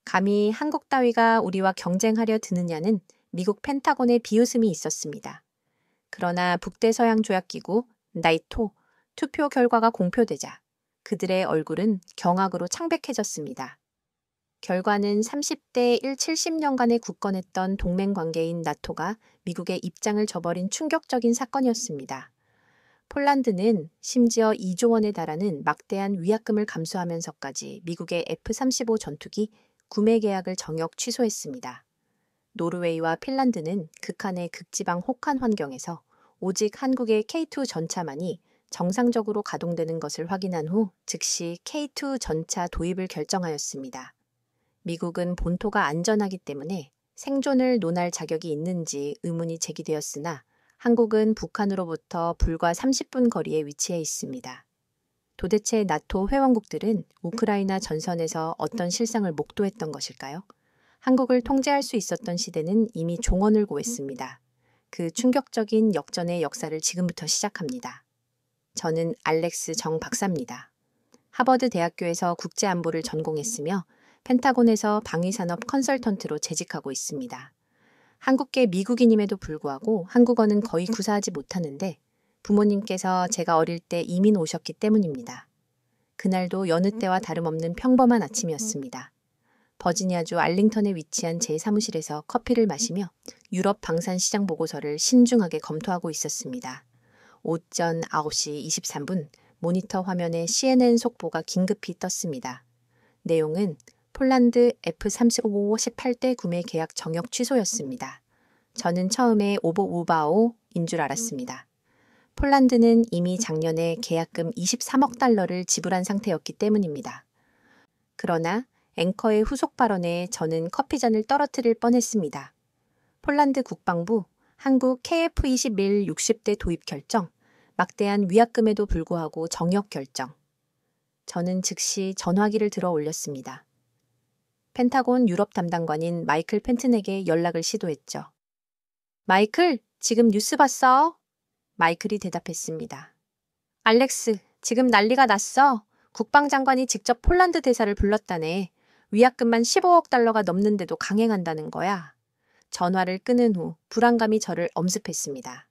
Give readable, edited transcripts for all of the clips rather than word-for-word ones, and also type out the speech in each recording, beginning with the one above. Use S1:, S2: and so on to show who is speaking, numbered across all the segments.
S1: 감히 한국 따위가 우리와 경쟁하려 드느냐는 미국 펜타곤의 비웃음이 있었습니다. 그러나 북대서양조약기구 나토 투표 결과가 공표되자 그들의 얼굴은 경악으로 창백해졌습니다. 결과는 30대 1 70년간의 굳건했던 동맹관계인 나토가 미국의 입장을 저버린 충격적인 사건이었습니다. 폴란드는 심지어 2조 원에 달하는 막대한 위약금을 감수하면서까지 미국의 F-35 전투기 구매 계약을 정역 취소했습니다. 노르웨이와 핀란드는 극한의 극지방 혹한 환경에서 오직 한국의 K2 전차만이 정상적으로 가동되는 것을 확인한 후 즉시 K2 전차 도입을 결정하였습니다. 미국은 본토가 안전하기 때문에 생존을 논할 자격이 있는지 의문이 제기되었으나 한국은 북한으로부터 불과 30분 거리에 위치해 있습니다. 도대체 나토 회원국들은 우크라이나 전선에서 어떤 실상을 목도했던 것일까요? 한국을 통제할 수 있었던 시대는 이미 종언을 고했습니다. 그 충격적인 역전의 역사를 지금부터 시작합니다. 저는 알렉스 정 박사입니다. 하버드 대학교에서 국제안보를 전공했으며 펜타곤에서 방위산업 컨설턴트로 재직하고 있습니다. 한국계 미국인임에도 불구하고 한국어는 거의 구사하지 못하는데 부모님께서 제가 어릴 때 이민 오셨기 때문입니다. 그날도 여느 때와 다름없는 평범한 아침이었습니다. 버지니아주 알링턴에 위치한 제 사무실에서 커피를 마시며 유럽 방산 시장 보고서를 신중하게 검토하고 있었습니다. 오전 9시 23분 모니터 화면에 CNN 속보가 긴급히 떴습니다. 내용은 폴란드 F-35 18대 구매 계약 정역 취소였습니다. 저는 처음에 오버우바오인 줄 알았습니다. 폴란드는 이미 작년에 계약금 23억 달러를 지불한 상태였기 때문입니다. 그러나 앵커의 후속 발언에 저는 커피잔을 떨어뜨릴 뻔했습니다. 폴란드 국방부 한국 KF-21 60대 도입 결정, 막대한 위약금에도 불구하고 정역 결정. 저는 즉시 전화기를 들어 올렸습니다. 펜타곤 유럽 담당관인 마이클 펜튼에게 연락을 시도했죠. 마이클, 지금 뉴스 봤어? 마이클이 대답했습니다. 알렉스, 지금 난리가 났어. 국방장관이 직접 폴란드 대사를 불렀다네. 위약금만 15억 달러가 넘는데도 강행한다는 거야. 전화를 끊은 후 불안감이 저를 엄습했습니다.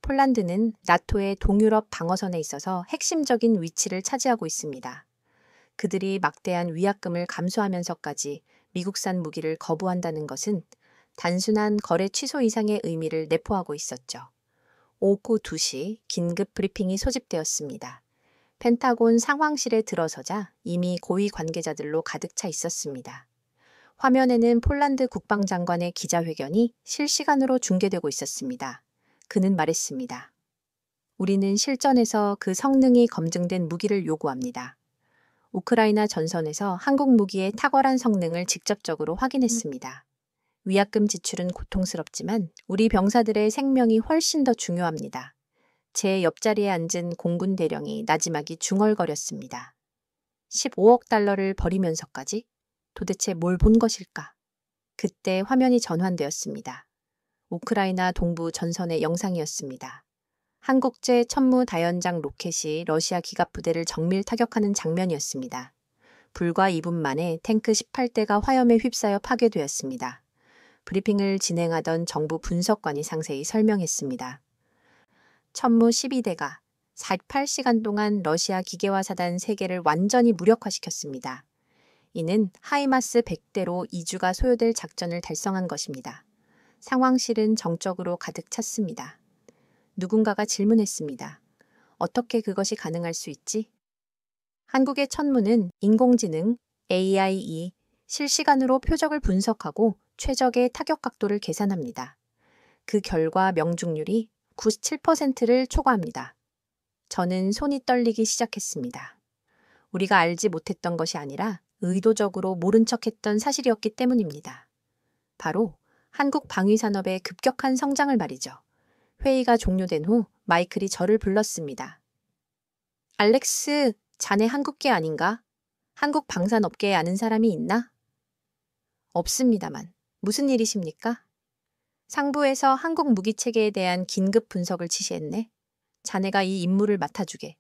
S1: 폴란드는 나토의 동유럽 방어선에 있어서 핵심적인 위치를 차지하고 있습니다. 그들이 막대한 위약금을 감수하면서까지 미국산 무기를 거부한다는 것은 단순한 거래 취소 이상의 의미를 내포하고 있었죠. 오후 2시 긴급 브리핑이 소집되었습니다. 펜타곤 상황실에 들어서자 이미 고위 관계자들로 가득 차 있었습니다. 화면에는 폴란드 국방장관의 기자회견이 실시간으로 중계되고 있었습니다. 그는 말했습니다. 우리는 실전에서 그 성능이 검증된 무기를 요구합니다. 우크라이나 전선에서 한국 무기의 탁월한 성능을 직접적으로 확인했습니다. 위약금 지출은 고통스럽지만 우리 병사들의 생명이 훨씬 더 중요합니다. 제 옆자리에 앉은 공군 대령이 나지막이 중얼거렸습니다. 15억 달러를 버리면서까지 도대체 뭘 본 것일까? 그때 화면이 전환되었습니다. 우크라이나 동부 전선의 영상이었습니다. 한국제 천무다연장 로켓이 러시아 기갑 부대를 정밀 타격하는 장면이었습니다. 불과 2분 만에 탱크 18대가 화염에 휩싸여 파괴되었습니다. 브리핑을 진행하던 정부 분석관이 상세히 설명했습니다. 천무 12대가 48시간 동안 러시아 기계화 사단 3개를 완전히 무력화시켰습니다. 이는 하이마스 100대로 2주가 소요될 작전을 달성한 것입니다. 상황실은 정적으로 가득 찼습니다. 누군가가 질문했습니다. 어떻게 그것이 가능할 수 있지? 한국의 천무는 인공지능 AI이 실시간으로 표적을 분석하고 최적의 타격 각도를 계산합니다. 그 결과 명중률이 97%를 초과합니다. 저는 손이 떨리기 시작했습니다. 우리가 알지 못했던 것이 아니라 의도적으로 모른 척했던 사실이었기 때문입니다. 바로 한국 방위산업의 급격한 성장을 말이죠. 회의가 종료된 후 마이클이 저를 불렀습니다. 알렉스, 자네 한국계 아닌가? 한국 방산업계에 아는 사람이 있나? 없습니다만. 무슨 일이십니까? 상부에서 한국 무기 체계에 대한 긴급 분석을 지시했네. 자네가 이 임무를 맡아주게.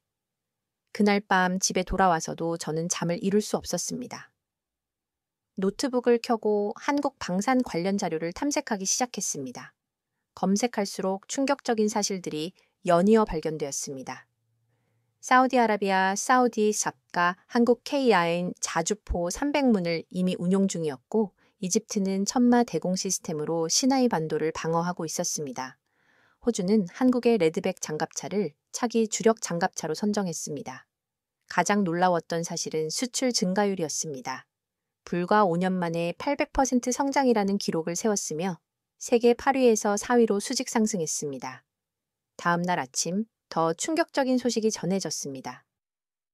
S1: 그날 밤 집에 돌아와서도 저는 잠을 이룰 수 없었습니다. 노트북을 켜고 한국 방산 관련 자료를 탐색하기 시작했습니다. 검색할수록 충격적인 사실들이 연이어 발견되었습니다. 사우디아라비아 사우디 삽과 한국 KIA인 자주포 300문을 이미 운용 중이었고 이집트는 천마 대공 시스템으로 시나이 반도를 방어하고 있었습니다. 호주는 한국의 레드백 장갑차를 차기 주력 장갑차로 선정했습니다. 가장 놀라웠던 사실은 수출 증가율이었습니다. 불과 5년 만에 800% 성장이라는 기록을 세웠으며 세계 8위에서 4위로 수직 상승했습니다. 다음 날 아침 더 충격적인 소식이 전해졌습니다.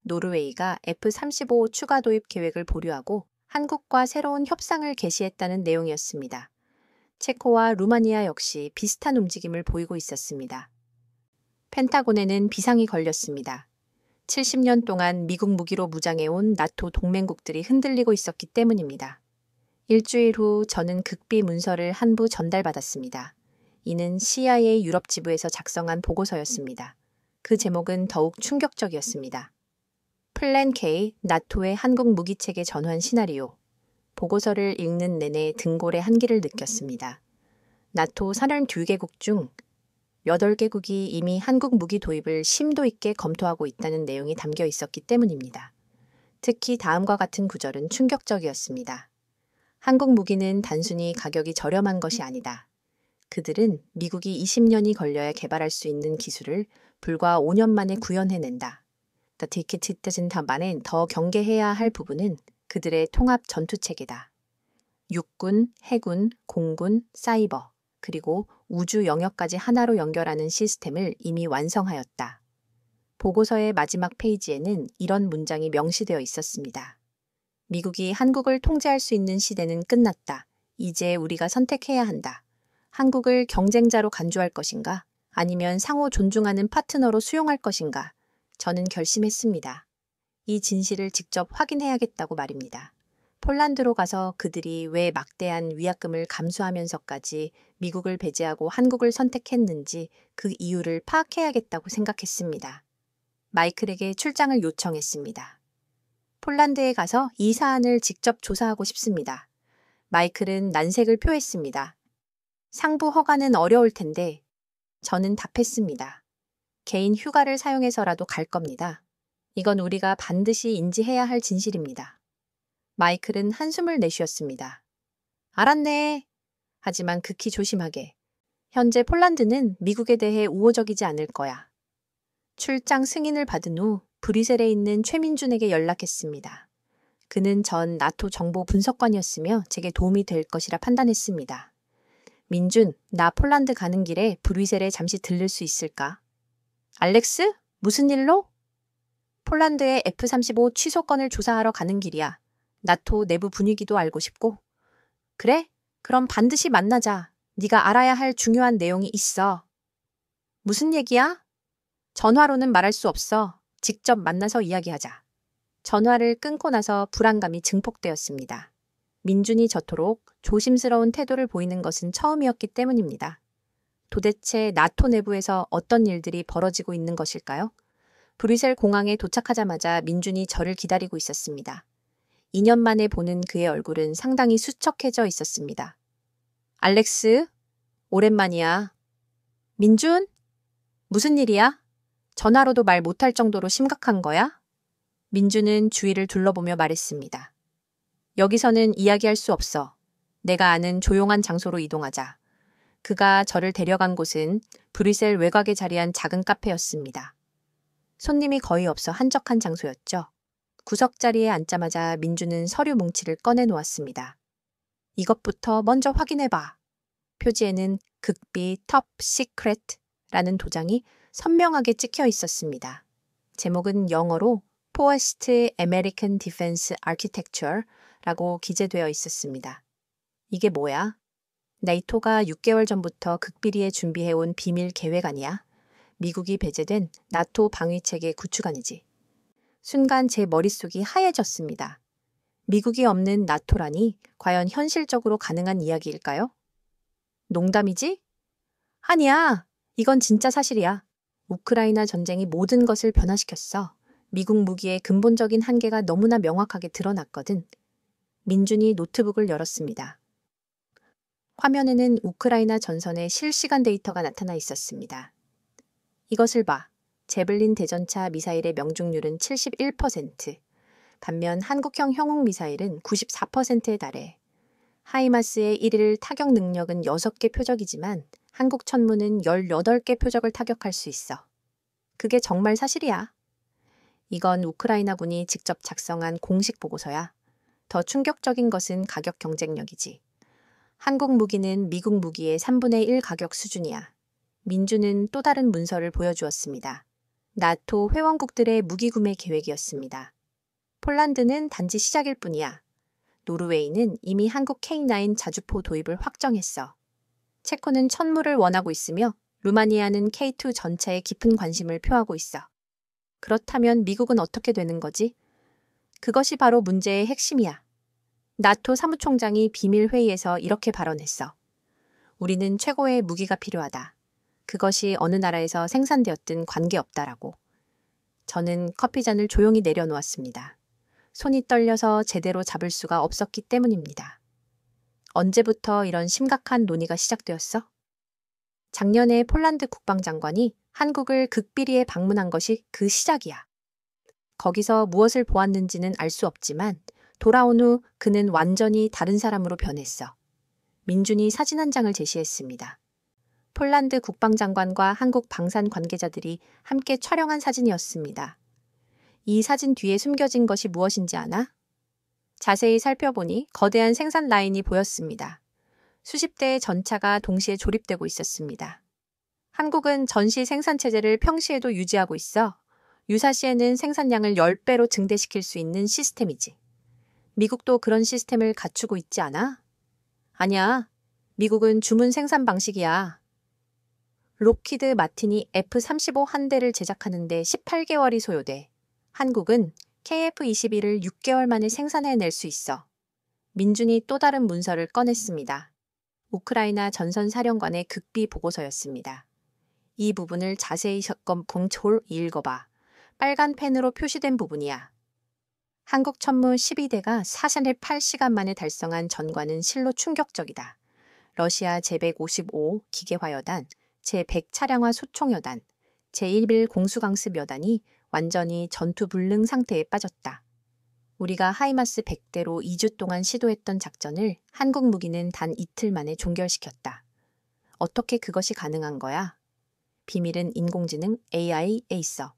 S1: 노르웨이가 F-35 추가 도입 계획을 보류하고 한국과 새로운 협상을 개시했다는 내용이었습니다. 체코와 루마니아 역시 비슷한 움직임을 보이고 있었습니다. 펜타곤에는 비상이 걸렸습니다. 70년 동안 미국 무기로 무장해온 나토 동맹국들이 흔들리고 있었기 때문입니다. 일주일 후 저는 극비 문서를 한 부 전달받았습니다. 이는 CIA 유럽 지부에서 작성한 보고서였습니다. 그 제목은 더욱 충격적이었습니다. 플랜 K, 나토의 한국 무기체계 전환 시나리오. 보고서를 읽는 내내 등골의 한기를 느꼈습니다. 나토 32개국 중 8개국이 이미 한국 무기 도입을 심도 있게 검토하고 있다는 내용이 담겨 있었기 때문입니다. 특히 다음과 같은 구절은 충격적이었습니다. 한국 무기는 단순히 가격이 저렴한 것이 아니다. 그들은 미국이 20년이 걸려야 개발할 수 있는 기술을 불과 5년 만에 구현해낸다. The ticket doesn't have 더 경계해야 할 부분은 그들의 통합 전투체계다. 육군, 해군, 공군, 사이버, 그리고 우주 영역까지 하나로 연결하는 시스템을 이미 완성하였다. 보고서의 마지막 페이지에는 이런 문장이 명시되어 있었습니다. 미국이 한국을 통제할 수 있는 시대는 끝났다. 이제 우리가 선택해야 한다. 한국을 경쟁자로 간주할 것인가? 아니면 상호 존중하는 파트너로 수용할 것인가? 저는 결심했습니다. 이 진실을 직접 확인해야겠다고 말입니다. 폴란드로 가서 그들이 왜 막대한 위약금을 감수하면서까지 미국을 배제하고 한국을 선택했는지 그 이유를 파악해야겠다고 생각했습니다. 마이클에게 출장을 요청했습니다. 폴란드에 가서 이 사안을 직접 조사하고 싶습니다. 마이클은 난색을 표했습니다. 상부 허가는 어려울 텐데 저는 답했습니다. 개인 휴가를 사용해서라도 갈 겁니다. 이건 우리가 반드시 인지해야 할 진실입니다. 마이클은 한숨을 내쉬었습니다. 알았네. 하지만 극히 조심하게. 현재 폴란드는 미국에 대해 우호적이지 않을 거야. 출장 승인을 받은 후 브뤼셀에 있는 최민준에게 연락했습니다. 그는 전 나토 정보 분석관이었으며 제게 도움이 될 것이라 판단했습니다. 민준, 나 폴란드 가는 길에 브뤼셀에 잠시 들를 수 있을까? 알렉스? 무슨 일로? 폴란드의 F-35 취소 건을 조사하러 가는 길이야. 나토 내부 분위기도 알고 싶고. 그래? 그럼 반드시 만나자. 네가 알아야 할 중요한 내용이 있어. 무슨 얘기야? 전화로는 말할 수 없어. 직접 만나서 이야기하자. 전화를 끊고 나서 불안감이 증폭되었습니다. 민준이 저토록 조심스러운 태도를 보이는 것은 처음이었기 때문입니다. 도대체 나토 내부에서 어떤 일들이 벌어지고 있는 것일까요? 브뤼셀 공항에 도착하자마자 민준이 저를 기다리고 있었습니다. 2년 만에 보는 그의 얼굴은 상당히 수척해져 있었습니다. 알렉스, 오랜만이야. 민준? 무슨 일이야? 전화로도 말 못할 정도로 심각한 거야? 민준은 주위를 둘러보며 말했습니다. 여기서는 이야기할 수 없어. 내가 아는 조용한 장소로 이동하자. 그가 저를 데려간 곳은 브뤼셀 외곽에 자리한 작은 카페였습니다. 손님이 거의 없어 한적한 장소였죠. 구석자리에 앉자마자 민주는 서류 뭉치를 꺼내 놓았습니다. 이것부터 먼저 확인해봐. 표지에는 극비 톱 시크릿라는 도장이 선명하게 찍혀 있었습니다. 제목은 영어로 Post American Defense Architecture라고 기재되어 있었습니다. 이게 뭐야? 네이토가 6개월 전부터 극비리에 준비해온 비밀 계획 아니야? 미국이 배제된 나토 방위체계 구축안이지. 순간 제 머릿속이 하얘졌습니다. 미국이 없는 나토라니 과연 현실적으로 가능한 이야기일까요? 농담이지? 아니야. 이건 진짜 사실이야. 우크라이나 전쟁이 모든 것을 변화시켰어. 미국 무기의 근본적인 한계가 너무나 명확하게 드러났거든. 민준이 노트북을 열었습니다. 화면에는 우크라이나 전선의 실시간 데이터가 나타나 있었습니다. 이것을 봐. 제블린 대전차 미사일의 명중률은 71%, 반면 한국형 형욱 미사일은 94%에 달해. 하이마스의 1일 타격 능력은 6개 표적이지만 한국 천무는 18개 표적을 타격할 수 있어. 그게 정말 사실이야. 이건 우크라이나군이 직접 작성한 공식 보고서야. 더 충격적인 것은 가격 경쟁력이지. 한국 무기는 미국 무기의 3분의 1 가격 수준이야. 민주는 또 다른 문서를 보여주었습니다. 나토 회원국들의 무기 구매 계획이었습니다. 폴란드는 단지 시작일 뿐이야. 노르웨이는 이미 한국 K9 자주포 도입을 확정했어. 체코는 천무를 원하고 있으며 루마니아는 K2 전차에 깊은 관심을 표하고 있어. 그렇다면 미국은 어떻게 되는 거지? 그것이 바로 문제의 핵심이야. 나토 사무총장이 비밀회의에서 이렇게 발언했어. 우리는 최고의 무기가 필요하다. 그것이 어느 나라에서 생산되었든 관계없다라고. 저는 커피잔을 조용히 내려놓았습니다. 손이 떨려서 제대로 잡을 수가 없었기 때문입니다. 언제부터 이런 심각한 논의가 시작되었어? 작년에 폴란드 국방장관이 한국을 극비리에 방문한 것이 그 시작이야. 거기서 무엇을 보았는지는 알 수 없지만 돌아온 후 그는 완전히 다른 사람으로 변했어. 민준이 사진 한 장을 제시했습니다. 폴란드 국방장관과 한국 방산 관계자들이 함께 촬영한 사진이었습니다. 이 사진 뒤에 숨겨진 것이 무엇인지 아나? 자세히 살펴보니 거대한 생산 라인이 보였습니다. 수십 대의 전차가 동시에 조립되고 있었습니다. 한국은 전시 생산 체제를 평시에도 유지하고 있어 유사시에는 생산량을 10배로 증대시킬 수 있는 시스템이지. 미국도 그런 시스템을 갖추고 있지 않아? 아니야. 미국은 주문 생산 방식이야. 록히드 마틴이 F-35 한 대를 제작하는 데 18개월이 소요돼. 한국은 KF-21을 6개월 만에 생산해낼 수 있어. 민준이 또 다른 문서를 꺼냈습니다. 우크라이나 전선사령관의 극비 보고서였습니다. 이 부분을 자세히 검토 읽어봐. 빨간 펜으로 표시된 부분이야. 한국 천무 12대가 48시간 만에 달성한 전과는 실로 충격적이다. 러시아 제155 기계화여단, 제100 차량화 소총여단, 제1빌 공수강습 여단이 완전히 전투 불능 상태에 빠졌다. 우리가 하이마스 100대로 2주 동안 시도했던 작전을 한국 무기는 단 이틀 만에 종결시켰다. 어떻게 그것이 가능한 거야? 비밀은 인공지능 AI에 있어.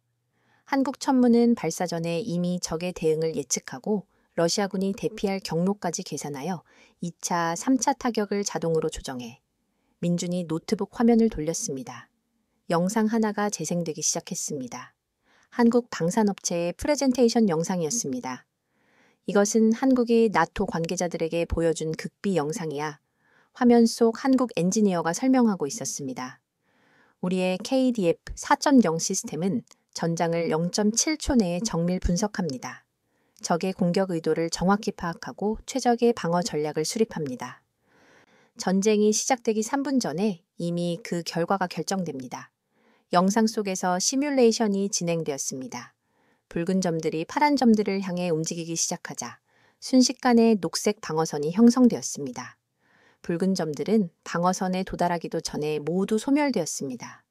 S1: 한국 천무는 발사 전에 이미 적의 대응을 예측하고 러시아군이 대피할 경로까지 계산하여 2차, 3차 타격을 자동으로 조정해. 민준이 노트북 화면을 돌렸습니다. 영상 하나가 재생되기 시작했습니다. 한국 방산업체의 프레젠테이션 영상이었습니다. 이것은 한국이 나토 관계자들에게 보여준 극비 영상이야. 화면 속 한국 엔지니어가 설명하고 있었습니다. 우리의 KDF 4.0 시스템은 전장을 0.7초 내에 정밀 분석합니다. 적의 공격 의도를 정확히 파악하고 최적의 방어 전략을 수립합니다. 전쟁이 시작되기 3분 전에 이미 그 결과가 결정됩니다. 영상 속에서 시뮬레이션이 진행되었습니다. 붉은 점들이 파란 점들을 향해 움직이기 시작하자 순식간에 녹색 방어선이 형성되었습니다. 붉은 점들은 방어선에 도달하기도 전에 모두 소멸되었습니다.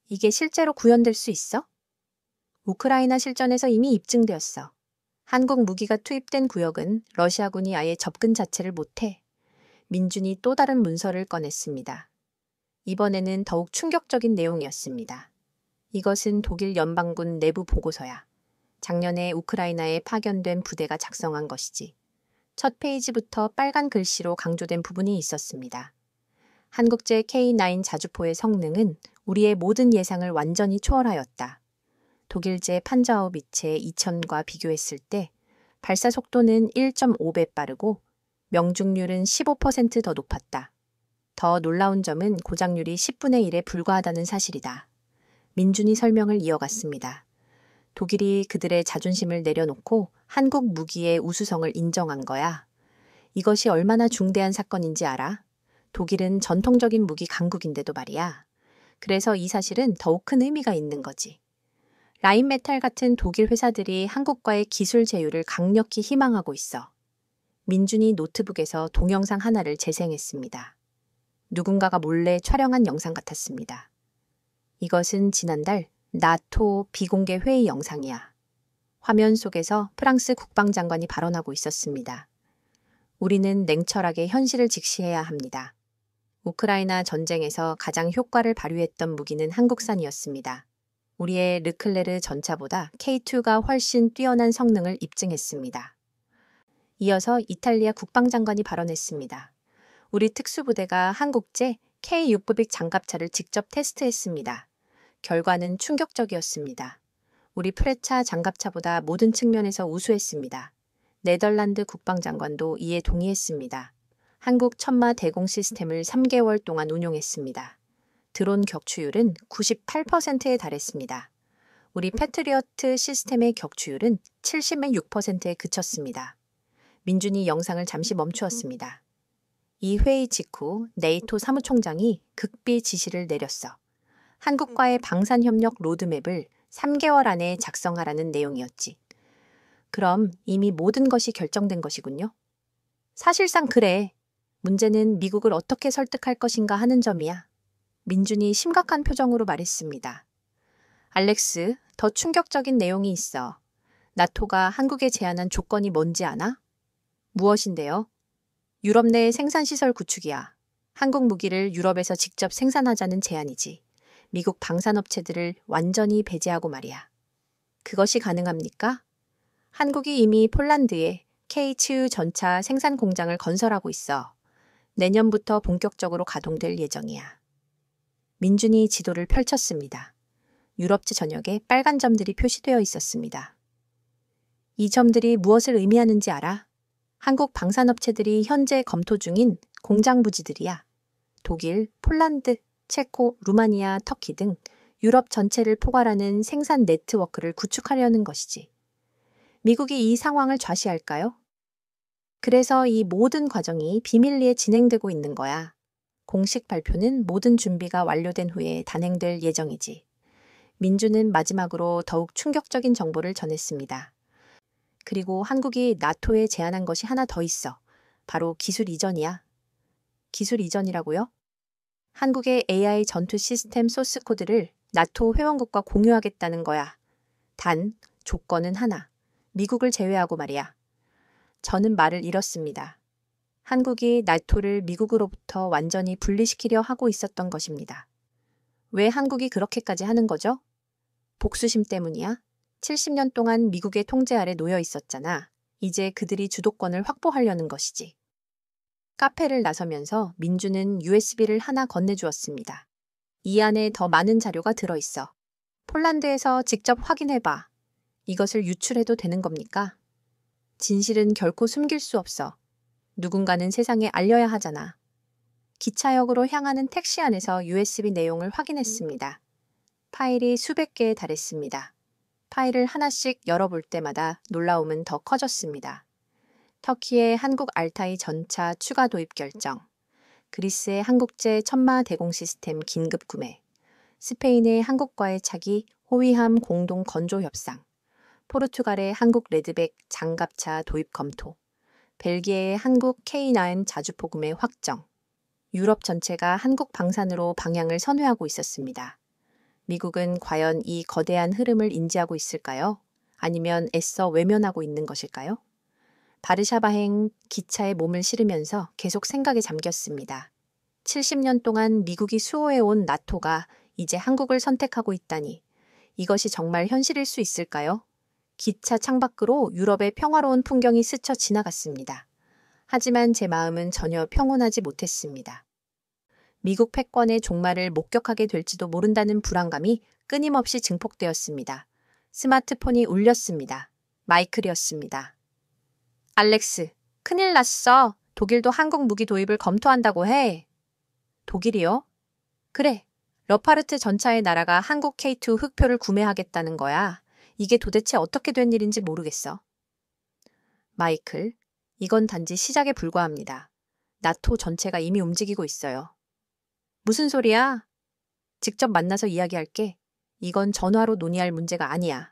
S1: 이게 실제로 구현될 수 있어? 우크라이나 실전에서 이미 입증되었어. 한국 무기가 투입된 구역은 러시아군이 아예 접근 자체를 못해. 민준이 또 다른 문서를 꺼냈습니다. 이번에는 더욱 충격적인 내용이었습니다. 이것은 독일 연방군 내부 보고서야. 작년에 우크라이나에 파견된 부대가 작성한 것이지. 첫 페이지부터 빨간 글씨로 강조된 부분이 있었습니다. 한국제 K9 자주포의 성능은 우리의 모든 예상을 완전히 초월하였다. 독일제 판저하우비체 2000과 비교했을 때 발사 속도는 1.5배 빠르고 명중률은 15% 더 높았다. 더 놀라운 점은 고장률이 10분의 1에 불과하다는 사실이다. 민준이 설명을 이어갔습니다. 독일이 그들의 자존심을 내려놓고 한국 무기의 우수성을 인정한 거야. 이것이 얼마나 중대한 사건인지 알아? 독일은 전통적인 무기 강국인데도 말이야. 그래서 이 사실은 더욱 큰 의미가 있는 거지. 라인메탈 같은 독일 회사들이 한국과의 기술 제휴를 강력히 희망하고 있어. 민준이 노트북에서 동영상 하나를 재생했습니다. 누군가가 몰래 촬영한 영상 같았습니다. 이것은 지난달 나토 비공개 회의 영상이야. 화면 속에서 프랑스 국방장관이 발언하고 있었습니다. 우리는 냉철하게 현실을 직시해야 합니다. 우크라이나 전쟁에서 가장 효과를 발휘했던 무기는 한국산이었습니다. 우리의 르클레르 전차보다 K2가 훨씬 뛰어난 성능을 입증했습니다. 이어서 이탈리아 국방장관이 발언했습니다. 우리 특수부대가 한국제 K600 장갑차를 직접 테스트했습니다. 결과는 충격적이었습니다. 우리 프레차 장갑차보다 모든 측면에서 우수했습니다. 네덜란드 국방장관도 이에 동의했습니다. 한국 천마 대공 시스템을 3개월 동안 운용했습니다. 드론 격추율은 98%에 달했습니다. 우리 패트리어트 시스템의 격추율은 76%에 그쳤습니다. 민준이 영상을 잠시 멈추었습니다. 이 회의 직후 네이토 사무총장이 극비 지시를 내렸어. 한국과의 방산협력 로드맵을 3개월 안에 작성하라는 내용이었지. 그럼 이미 모든 것이 결정된 것이군요. 사실상 그래. 문제는 미국을 어떻게 설득할 것인가 하는 점이야. 민준이 심각한 표정으로 말했습니다. 알렉스, 더 충격적인 내용이 있어. 나토가 한국에 제안한 조건이 뭔지 아나? 무엇인데요? 유럽 내 생산시설 구축이야. 한국 무기를 유럽에서 직접 생산하자는 제안이지. 미국 방산업체들을 완전히 배제하고 말이야. 그것이 가능합니까? 한국이 이미 폴란드에 K2 전차 생산 공장을 건설하고 있어. 내년부터 본격적으로 가동될 예정이야. 민준이 지도를 펼쳤습니다. 유럽지 전역에 빨간 점들이 표시되어 있었습니다. 이 점들이 무엇을 의미하는지 알아? 한국 방산업체들이 현재 검토 중인 공장 부지들이야. 독일, 폴란드, 체코, 루마니아, 터키 등 유럽 전체를 포괄하는 생산 네트워크를 구축하려는 것이지. 미국이 이 상황을 좌시할까요? 그래서 이 모든 과정이 비밀리에 진행되고 있는 거야. 공식 발표는 모든 준비가 완료된 후에 단행될 예정이지. 민주는 마지막으로 더욱 충격적인 정보를 전했습니다. 그리고 한국이 나토에 제안한 것이 하나 더 있어. 바로 기술 이전이야. 기술 이전이라고요? 한국의 AI 전투 시스템 소스 코드를 나토 회원국과 공유하겠다는 거야. 단, 조건은 하나. 미국을 제외하고 말이야. 저는 말을 잃었습니다. 한국이 나토를 미국으로부터 완전히 분리시키려 하고 있었던 것입니다. 왜 한국이 그렇게까지 하는 거죠? 복수심 때문이야? 70년 동안 미국의 통제 아래 놓여 있었잖아. 이제 그들이 주도권을 확보하려는 것이지. 카페를 나서면서 민주는 USB를 하나 건네주었습니다. 이 안에 더 많은 자료가 들어있어. 폴란드에서 직접 확인해봐. 이것을 유출해도 되는 겁니까? 진실은 결코 숨길 수 없어. 누군가는 세상에 알려야 하잖아. 기차역으로 향하는 택시 안에서 USB 내용을 확인했습니다. 파일이 수백 개에 달했습니다. 파일을 하나씩 열어볼 때마다 놀라움은 더 커졌습니다. 터키의 한국 알타이 전차 추가 도입 결정, 그리스의 한국제 천마 대공 시스템 긴급 구매, 스페인의 한국과의 차기 호위함 공동 건조 협상, 포르투갈의 한국 레드백 장갑차 도입 검토, 벨기에의 한국 K9 자주포 구매 확정, 유럽 전체가 한국 방산으로 방향을 선회하고 있었습니다. 미국은 과연 이 거대한 흐름을 인지하고 있을까요? 아니면 애써 외면하고 있는 것일까요? 바르샤바행 기차에 몸을 실으면서 계속 생각에 잠겼습니다. 70년 동안 미국이 수호해온 나토가 이제 한국을 선택하고 있다니 이것이 정말 현실일 수 있을까요? 기차 창밖으로 유럽의 평화로운 풍경이 스쳐 지나갔습니다. 하지만 제 마음은 전혀 평온하지 못했습니다. 미국 패권의 종말을 목격하게 될지도 모른다는 불안감이 끊임없이 증폭되었습니다. 스마트폰이 울렸습니다. 마이클이었습니다. 알렉스, 큰일 났어. 독일도 한국 무기 도입을 검토한다고 해. 독일이요? 그래. 러파르트 전차의 나라가 한국 K2 흑표를 구매하겠다는 거야. 이게 도대체 어떻게 된 일인지 모르겠어. 마이클, 이건 단지 시작에 불과합니다. 나토 전체가 이미 움직이고 있어요. 무슨 소리야? 직접 만나서 이야기할게. 이건 전화로 논의할 문제가 아니야.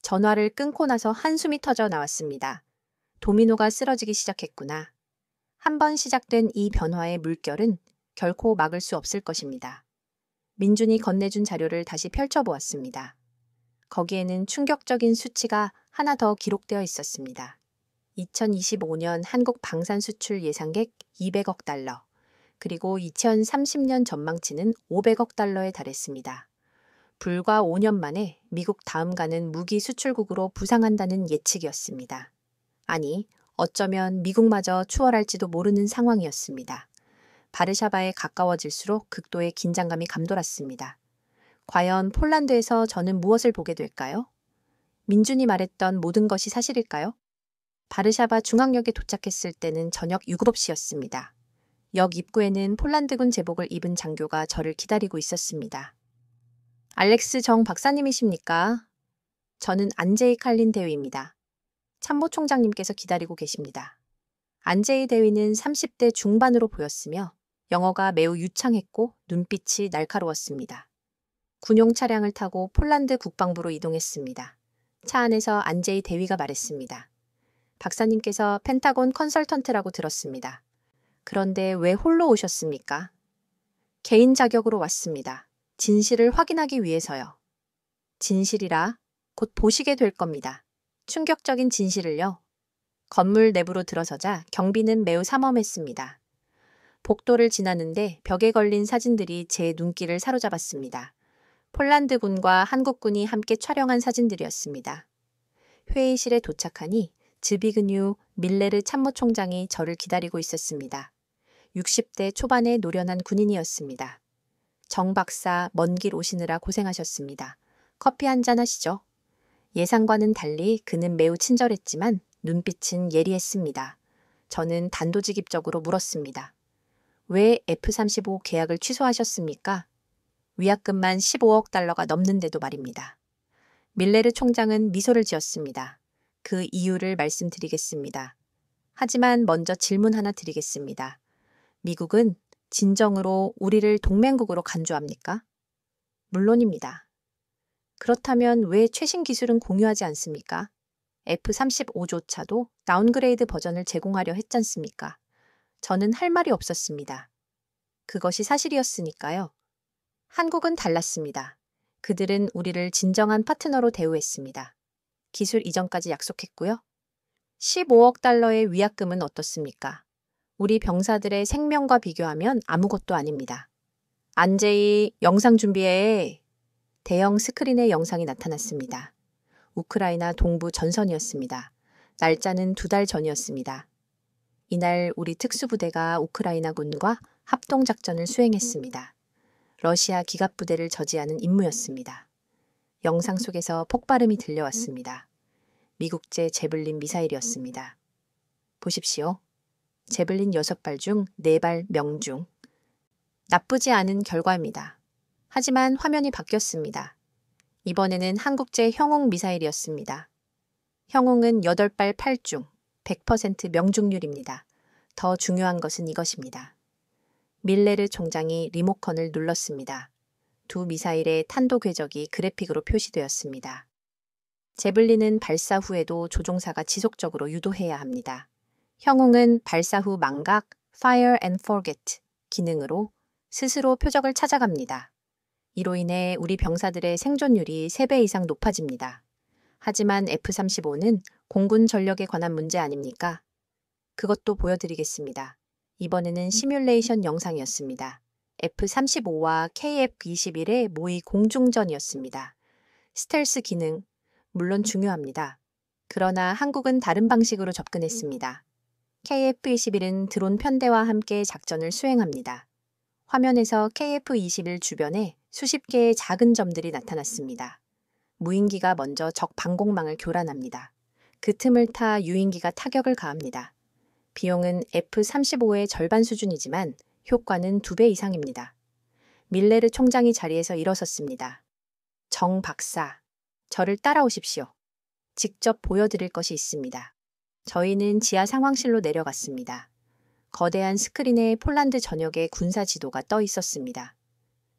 S1: 전화를 끊고 나서 한숨이 터져 나왔습니다. 도미노가 쓰러지기 시작했구나. 한번 시작된 이 변화의 물결은 결코 막을 수 없을 것입니다. 민준이 건네준 자료를 다시 펼쳐보았습니다. 거기에는 충격적인 수치가 하나 더 기록되어 있었습니다. 2025년 한국 방산 수출 예상액 200억 달러, 그리고 2030년 전망치는 500억 달러에 달했습니다. 불과 5년 만에 미국 다음 가는 무기 수출국으로 부상한다는 예측이었습니다. 아니, 어쩌면 미국마저 추월할지도 모르는 상황이었습니다. 바르샤바에 가까워질수록 극도의 긴장감이 감돌았습니다. 과연 폴란드에서 저는 무엇을 보게 될까요? 민준이 말했던 모든 것이 사실일까요? 바르샤바 중앙역에 도착했을 때는 저녁 7시였습니다. 역 입구에는 폴란드군 제복을 입은 장교가 저를 기다리고 있었습니다. 알렉스 정 박사님이십니까? 저는 안제이 칼린 대위입니다. 참모총장님께서 기다리고 계십니다. 안제이 대위는 30대 중반으로 보였으며 영어가 매우 유창했고 눈빛이 날카로웠습니다. 군용 차량을 타고 폴란드 국방부로 이동했습니다. 차 안에서 안제이 대위가 말했습니다. 박사님께서 펜타곤 컨설턴트라고 들었습니다. 그런데 왜 홀로 오셨습니까? 개인 자격으로 왔습니다. 진실을 확인하기 위해서요. 진실이라 곧 보시게 될 겁니다. 충격적인 진실을요. 건물 내부로 들어서자 경비는 매우 삼엄했습니다. 복도를 지나는데 벽에 걸린 사진들이 제 눈길을 사로잡았습니다. 폴란드군과 한국군이 함께 촬영한 사진들이었습니다. 회의실에 도착하니 즈비그뉴 밀레르 참모총장이 저를 기다리고 있었습니다. 60대 초반의 노련한 군인이었습니다. 정 박사, 먼 길 오시느라 고생하셨습니다. 커피 한잔 하시죠. 예상과는 달리 그는 매우 친절했지만 눈빛은 예리했습니다. 저는 단도직입적으로 물었습니다. 왜 F-35 계약을 취소하셨습니까? 위약금만 15억 달러가 넘는데도 말입니다. 밀레르 총장은 미소를 지었습니다. 그 이유를 말씀드리겠습니다. 하지만 먼저 질문 하나 드리겠습니다. 미국은 진정으로 우리를 동맹국으로 간주합니까? 물론입니다. 그렇다면 왜 최신 기술은 공유하지 않습니까? F-35조차도 다운그레이드 버전을 제공하려 했잖습니까? 저는 할 말이 없었습니다. 그것이 사실이었으니까요. 한국은 달랐습니다. 그들은 우리를 진정한 파트너로 대우했습니다. 기술 이전까지 약속했고요. 15억 달러의 위약금은 어떻습니까? 우리 병사들의 생명과 비교하면 아무것도 아닙니다. 안제이, 영상 준비해. 대형 스크린의 영상이 나타났습니다. 우크라이나 동부 전선이었습니다. 날짜는 2달 전이었습니다. 이날 우리 특수부대가 우크라이나군과 합동작전을 수행했습니다. 러시아 기갑부대를 저지하는 임무였습니다. 영상 속에서 폭발음이 들려왔습니다. 미국제 제블린 미사일이었습니다. 보십시오. 제블린 6발 중 4발 명중. 나쁘지 않은 결과입니다. 하지만 화면이 바뀌었습니다. 이번에는 한국제 형웅 미사일이었습니다. 형웅은 8발 8중, 100% 명중률입니다. 더 중요한 것은 이것입니다. 밀레르 총장이 리모컨을 눌렀습니다. 두 미사일의 탄도 궤적이 그래픽으로 표시되었습니다. 제블린은 발사 후에도 조종사가 지속적으로 유도해야 합니다. 형웅은 발사 후 망각, Fire and Forget 기능으로 스스로 표적을 찾아갑니다. 이로 인해 우리 병사들의 생존율이 3배 이상 높아집니다. 하지만 F-35는 공군 전력에 관한 문제 아닙니까? 그것도 보여드리겠습니다. 이번에는 시뮬레이션 영상이었습니다. F-35와 KF-21의 모의 공중전이었습니다. 스텔스 기능, 물론 중요합니다. 그러나 한국은 다른 방식으로 접근했습니다. KF-21은 드론 편대와 함께 작전을 수행합니다. 화면에서 KF-21 주변에 수십 개의 작은 점들이 나타났습니다. 무인기가 먼저 적 방공망을 교란합니다. 그 틈을 타 유인기가 타격을 가합니다. 비용은 F-35의 절반 수준이지만 효과는 2배 이상입니다. 밀레르 총장이 자리에서 일어섰습니다. 정 박사, 저를 따라오십시오. 직접 보여드릴 것이 있습니다. 저희는 지하 상황실로 내려갔습니다. 거대한 스크린에 폴란드 전역의 군사 지도가 떠 있었습니다.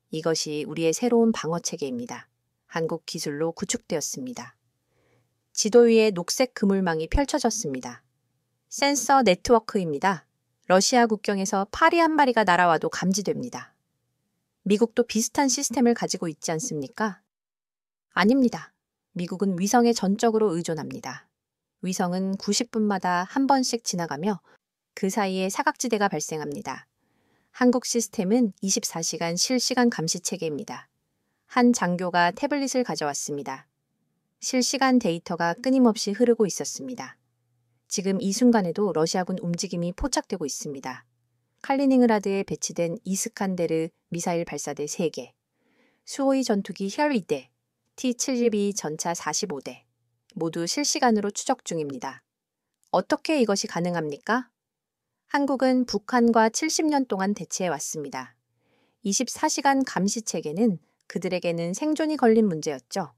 S1: 이것이 우리의 새로운 방어 체계입니다. 한국 기술로 구축되었습니다. 지도 위에 녹색 그물망이 펼쳐졌습니다. 센서 네트워크입니다. 러시아 국경에서 파리 한 마리가 날아와도 감지됩니다. 미국도 비슷한 시스템을 가지고 있지 않습니까? 아닙니다. 미국은 위성에 전적으로 의존합니다. 위성은 90분마다 한 번씩 지나가며 그 사이에 사각지대가 발생합니다. 한국 시스템은 24시간 실시간 감시 체계입니다. 한 장교가 태블릿을 가져왔습니다. 실시간 데이터가 끊임없이 흐르고 있었습니다. 지금 이 순간에도 러시아군 움직임이 포착되고 있습니다. 칼리닝그라드에 배치된 이스칸데르 미사일 발사대 3개, 수호이 전투기 혈 2대, T-72 전차 45대, 모두 실시간으로 추적 중입니다. 어떻게 이것이 가능합니까? 한국은 북한과 70년 동안 대치해 왔습니다. 24시간 감시 체계는 그들에게는 생존이 걸린 문제였죠.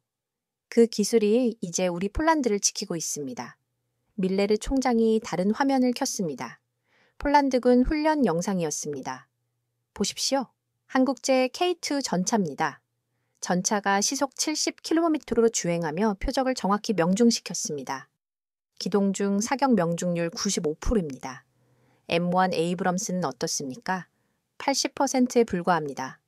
S1: 그 기술이 이제 우리 폴란드를 지키고 있습니다. 밀레르 총장이 다른 화면을 켰습니다. 폴란드군 훈련 영상이었습니다. 보십시오. 한국제 K2 전차입니다. 전차가 시속 70km로 주행하며 표적을 정확히 명중시켰습니다. 기동 중 사격 명중률 95%입니다. M1 에이브럼스는 어떻습니까? 80%에 불과합니다.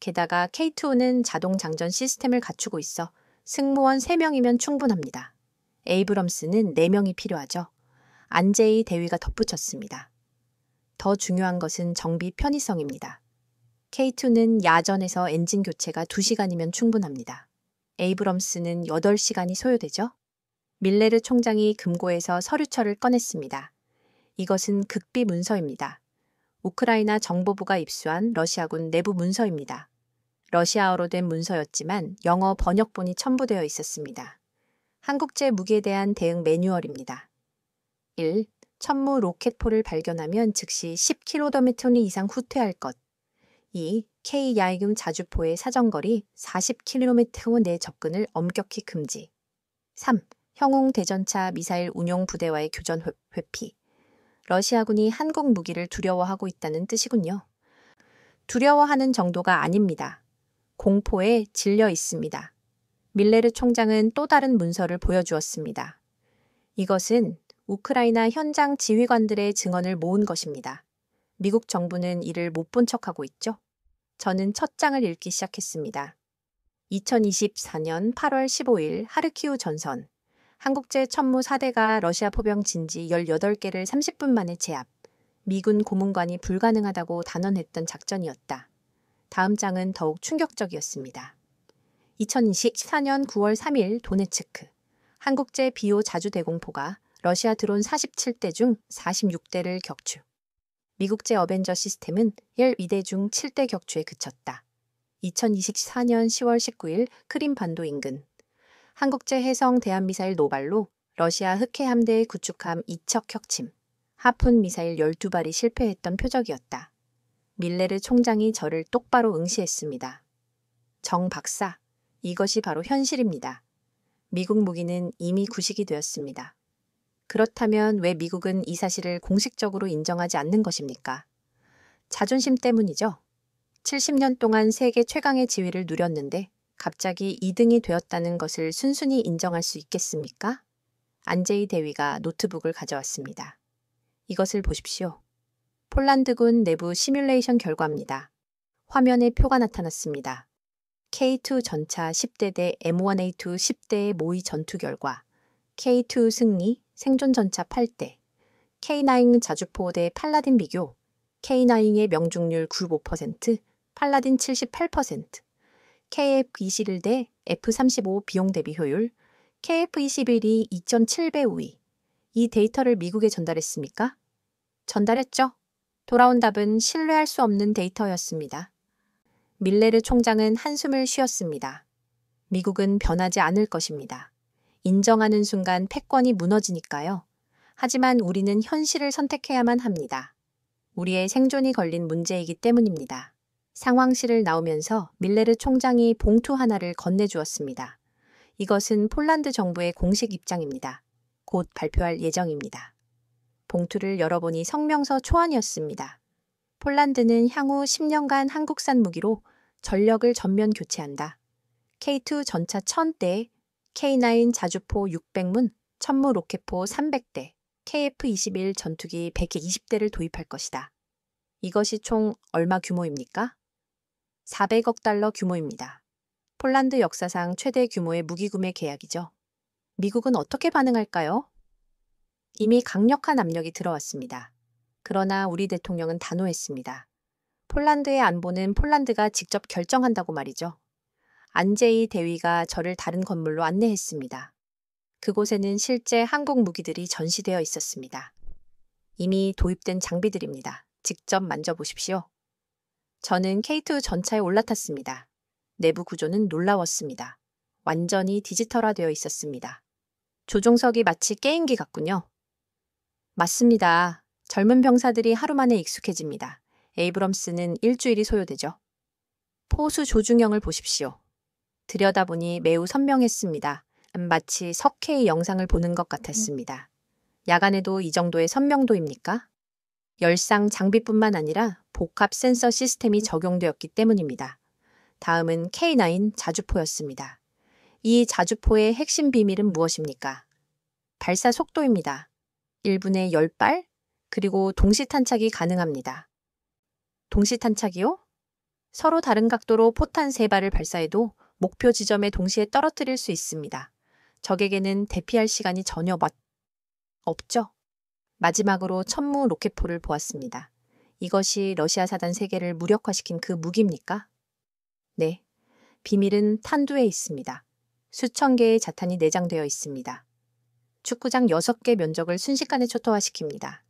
S1: 게다가 K2는 자동 장전 시스템을 갖추고 있어 승무원 3명이면 충분합니다. 에이브럼스는 4명이 필요하죠. 안제이 대위가 덧붙였습니다. 더 중요한 것은 정비 편의성입니다. K2는 야전에서 엔진 교체가 2시간이면 충분합니다. 에이브럼스는 8시간이 소요되죠. 밀레르 총장이 금고에서 서류철을 꺼냈습니다. 이것은 극비 문서입니다. 우크라이나 정보부가 입수한 러시아군 내부 문서입니다. 러시아어로 된 문서였지만 영어 번역본이 첨부되어 있었습니다. 한국제 무기에 대한 대응 매뉴얼입니다. 1. 천무 로켓포를 발견하면 즉시 10km 이상 후퇴할 것. 2. K-야이금 자주포의 사정거리 40km 내 접근을 엄격히 금지. 3. 형웅 대전차 미사일 운용 부대와의 교전 회피. 러시아군이 한국 무기를 두려워하고 있다는 뜻이군요. 두려워하는 정도가 아닙니다. 공포에 질려 있습니다. 밀레르 총장은 또 다른 문서를 보여주었습니다. 이것은 우크라이나 현장 지휘관들의 증언을 모은 것입니다. 미국 정부는 이를 못 본 척하고 있죠. 저는 첫 장을 읽기 시작했습니다. 2024년 8월 15일 하르키우 전선. 한국제 천무 4대가 러시아 포병 진지 18개를 30분 만에 제압. 미군 고문관이 불가능하다고 단언했던 작전이었다. 다음 장은 더욱 충격적이었습니다. 2024년 9월 3일 도네츠크. 한국제 비오 자주 대공포가 러시아 드론 47대 중 46대를 격추. 미국제 어벤져 시스템은 12대 중 7대 격추에 그쳤다. 2024년 10월 19일 크림 반도 인근. 한국제 해성 대한미사일 노발로 러시아 흑해 함대의 구축함 2척 격침. 하푼 미사일 12발이 실패했던 표적이었다. 밀레르 총장이 저를 똑바로 응시했습니다. 정 박사, 이것이 바로 현실입니다. 미국 무기는 이미 구식이 되었습니다. 그렇다면 왜 미국은 이 사실을 공식적으로 인정하지 않는 것입니까? 자존심 때문이죠. 70년 동안 세계 최강의 지위를 누렸는데 갑자기 2등이 되었다는 것을 순순히 인정할 수 있겠습니까? 안제이 대위가 노트북을 가져왔습니다. 이것을 보십시오. 폴란드군 내부 시뮬레이션 결과입니다. 화면에 표가 나타났습니다. K2 전차 10대 대 M1A2 10대의 모의 전투 결과, K2 승리, 생존 전차 8대, K9 자주포 대 팔라딘 비교, K9의 명중률 95%, 팔라딘 78%, KF-21 대 F-35 비용 대비 효율, KF-21이 2.7배 우위. 이 데이터를 미국에 전달했습니까? 전달했죠. 돌아온 답은 신뢰할 수 없는 데이터였습니다. 밀레르 총장은 한숨을 쉬었습니다. 미국은 변하지 않을 것입니다. 인정하는 순간 패권이 무너지니까요. 하지만 우리는 현실을 선택해야만 합니다. 우리의 생존이 걸린 문제이기 때문입니다. 상황실을 나오면서 밀레르 총장이 봉투 하나를 건네주었습니다. 이것은 폴란드 정부의 공식 입장입니다. 곧 발표할 예정입니다. 봉투를 열어보니 성명서 초안이었습니다. 폴란드는 향후 10년간 한국산 무기로 전력을 전면 교체한다. K2 전차 1000대, K9 자주포 600문, 천무 로켓포 300대, KF-21 전투기 120대를 도입할 것이다. 이것이 총 얼마 규모입니까? 400억 달러 규모입니다. 폴란드 역사상 최대 규모의 무기 구매 계약이죠. 미국은 어떻게 반응할까요? 이미 강력한 압력이 들어왔습니다. 그러나 우리 대통령은 단호했습니다. 폴란드의 안보는 폴란드가 직접 결정한다고 말이죠. 안제이 대위가 저를 다른 건물로 안내했습니다. 그곳에는 실제 한국 무기들이 전시되어 있었습니다. 이미 도입된 장비들입니다. 직접 만져보십시오. 저는 K2 전차에 올라탔습니다. 내부 구조는 놀라웠습니다. 완전히 디지털화되어 있었습니다. 조종석이 마치 게임기 같군요. 맞습니다. 젊은 병사들이 하루 만에 익숙해집니다. 에이브럼스는 일주일이 소요되죠. 포수 조중영을 보십시오. 들여다보니 매우 선명했습니다. 마치 석회의 영상을 보는 것 같았습니다. 야간에도 이 정도의 선명도입니까? 열상 장비뿐만 아니라 복합 센서 시스템이 적용되었기 때문입니다. 다음은 K9 자주포였습니다. 이 자주포의 핵심 비밀은 무엇입니까? 발사 속도입니다. 1분에 10발, 그리고 동시 탄착이 가능합니다. 동시 탄착이요? 서로 다른 각도로 포탄 3발을 발사해도 목표 지점에 동시에 떨어뜨릴 수 있습니다. 적에게는 대피할 시간이 전혀 없죠. 마지막으로 천무 로켓포를 보았습니다. 이것이 러시아 사단 세계를 무력화시킨 그 무기입니까? 네. 비밀은 탄두에 있습니다. 수천 개의 자탄이 내장되어 있습니다. 축구장 6개 면적을 순식간에 초토화시킵니다.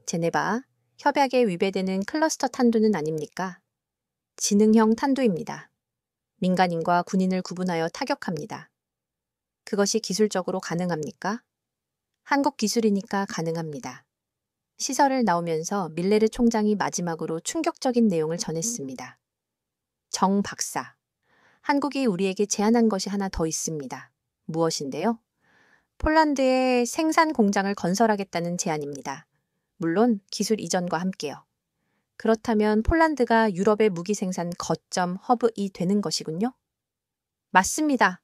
S1: 제네바, 협약에 위배되는 클러스터 탄두는 아닙니까? 지능형 탄두입니다. 민간인과 군인을 구분하여 타격합니다. 그것이 기술적으로 가능합니까? 한국 기술이니까 가능합니다. 시설을 나오면서 밀레르 총장이 마지막으로 충격적인 내용을 전했습니다. 정 박사, 한국이 우리에게 제안한 것이 하나 더 있습니다. 무엇인데요? 폴란드에 생산 공장을 건설하겠다는 제안입니다. 물론 기술 이전과 함께요. 그렇다면 폴란드가 유럽의 무기 생산 거점 허브이 되는 것이군요. 맞습니다.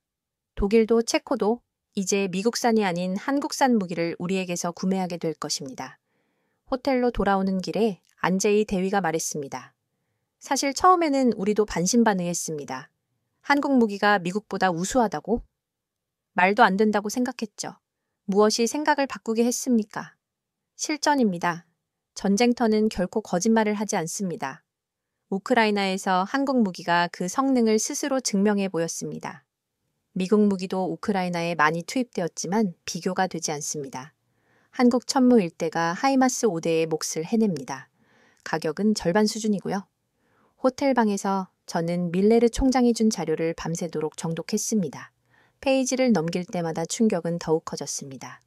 S1: 독일도 체코도 이제 미국산이 아닌 한국산 무기를 우리에게서 구매하게 될 것입니다. 호텔로 돌아오는 길에 안제이 대위가 말했습니다. 사실 처음에는 우리도 반신반의했습니다. 한국 무기가 미국보다 우수하다고? 말도 안 된다고 생각했죠. 무엇이 생각을 바꾸게 했습니까? 실전입니다. 전쟁터는 결코 거짓말을 하지 않습니다. 우크라이나에서 한국 무기가 그 성능을 스스로 증명해 보였습니다. 미국 무기도 우크라이나에 많이 투입되었지만 비교가 되지 않습니다. 한국 천무 일대가 하이마스 5대의 몫을 해냅니다. 가격은 절반 수준이고요. 호텔방에서 저는 밀레르 총장이 준 자료를 밤새도록 정독했습니다. 페이지를 넘길 때마다 충격은 더욱 커졌습니다.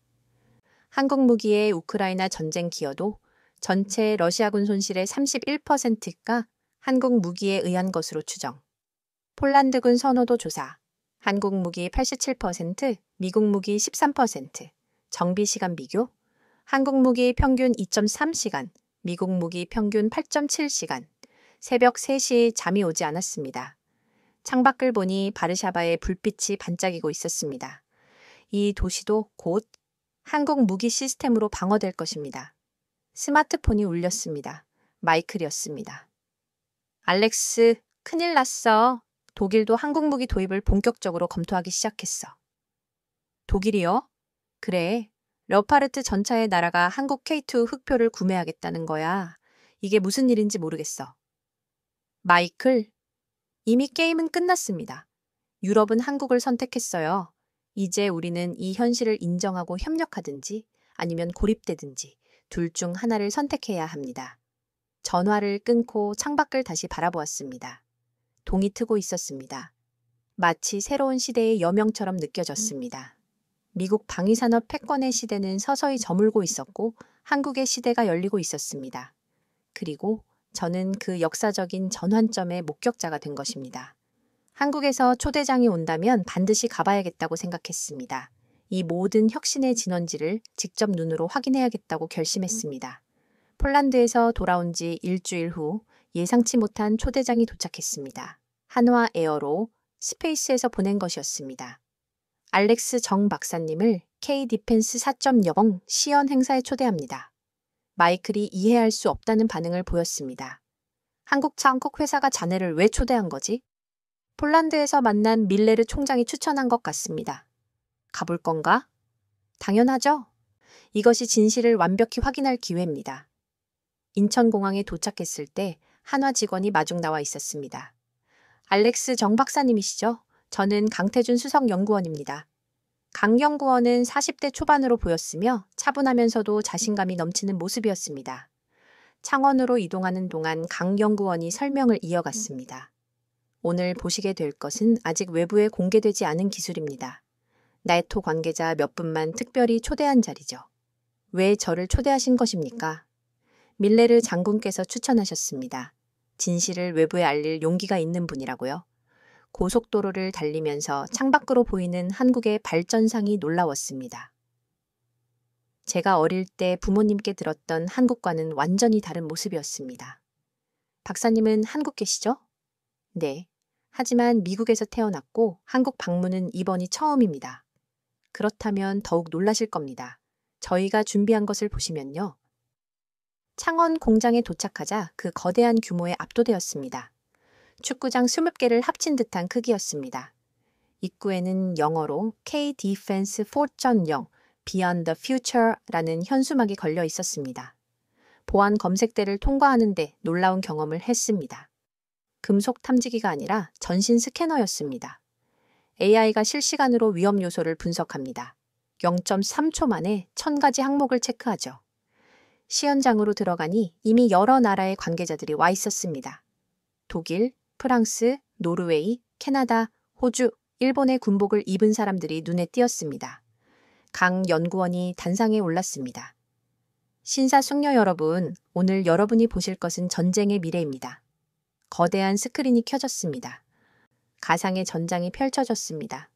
S1: 한국 무기의 우크라이나 전쟁 기여도 전체 러시아군 손실의 31%가 한국 무기에 의한 것으로 추정. 폴란드군 선호도 조사. 한국 무기 87%, 미국 무기 13%. 정비 시간 비교. 한국 무기 평균 2.3시간, 미국 무기 평균 8.7시간. 새벽 3시 잠이 오지 않았습니다. 창밖을 보니 바르샤바의 불빛이 반짝이고 있었습니다. 이 도시도 곧 한국 무기 시스템으로 방어될 것입니다. 스마트폰이 울렸습니다. 마이클이었습니다. 알렉스, 큰일 났어. 독일도 한국 무기 도입을 본격적으로 검토하기 시작했어. 독일이요? 그래. 레오파르트 전차의 나라가 한국 K2 흑표를 구매하겠다는 거야. 이게 무슨 일인지 모르겠어. 마이클, 이미 게임은 끝났습니다. 유럽은 한국을 선택했어요. 이제 우리는 이 현실을 인정하고 협력하든지 아니면 고립되든지 둘 중 하나를 선택해야 합니다. 전화를 끊고 창밖을 다시 바라보았습니다. 동이 트고 있었습니다. 마치 새로운 시대의 여명처럼 느껴졌습니다. 미국 방위산업 패권의 시대는 서서히 저물고 있었고 한국의 시대가 열리고 있었습니다. 그리고 저는 그 역사적인 전환점의 목격자가 된 것입니다. 한국에서 초대장이 온다면 반드시 가봐야겠다고 생각했습니다. 이 모든 혁신의 진원지를 직접 눈으로 확인해야겠다고 결심했습니다. 폴란드에서 돌아온 지 일주일 후 예상치 못한 초대장이 도착했습니다. 한화 에어로 스페이스에서 보낸 것이었습니다. 알렉스 정 박사님을 K-디펜스 4.0 시연 행사에 초대합니다. 마이클이 이해할 수 없다는 반응을 보였습니다. 한국 회사가 자네를 왜 초대한 거지? 폴란드에서 만난 밀레르 총장이 추천한 것 같습니다. 가볼 건가? 당연하죠. 이것이 진실을 완벽히 확인할 기회입니다. 인천공항에 도착했을 때 한화 직원이 마중 나와 있었습니다. 알렉스 정 박사님이시죠? 저는 강태준 수석연구원입니다. 강 연구원은 40대 초반으로 보였으며 차분하면서도 자신감이 넘치는 모습이었습니다. 창원으로 이동하는 동안 강 연구원이 설명을 이어갔습니다. 오늘 보시게 될 것은 아직 외부에 공개되지 않은 기술입니다. 나이토 관계자 몇 분만 특별히 초대한 자리죠. 왜 저를 초대하신 것입니까? 밀레르 장군께서 추천하셨습니다. 진실을 외부에 알릴 용기가 있는 분이라고요. 고속도로를 달리면서 창밖으로 보이는 한국의 발전상이 놀라웠습니다. 제가 어릴 때 부모님께 들었던 한국과는 완전히 다른 모습이었습니다. 박사님은 한국 계시죠? 네. 하지만 미국에서 태어났고 한국 방문은 이번이 처음입니다. 그렇다면 더욱 놀라실 겁니다. 저희가 준비한 것을 보시면요. 창원 공장에 도착하자 그 거대한 규모에 압도되었습니다. 축구장 20개를 합친 듯한 크기였습니다. 입구에는 영어로 K-Defense 4.0 Beyond the Future라는 현수막이 걸려 있었습니다. 보안 검색대를 통과하는데 놀라운 경험을 했습니다. 금속 탐지기가 아니라 전신 스캐너였습니다. AI가 실시간으로 위험 요소를 분석합니다. 0.3초 만에 1000가지 항목을 체크하죠. 시연장으로 들어가니 이미 여러 나라의 관계자들이 와 있었습니다. 독일, 프랑스, 노르웨이, 캐나다, 호주, 일본의 군복을 입은 사람들이 눈에 띄었습니다. 강 연구원이 단상에 올랐습니다. 신사숙녀 여러분, 오늘 여러분이 보실 것은 전쟁의 미래입니다. 거대한 스크린이 켜졌습니다. 가상의 전장이 펼쳐졌습니다.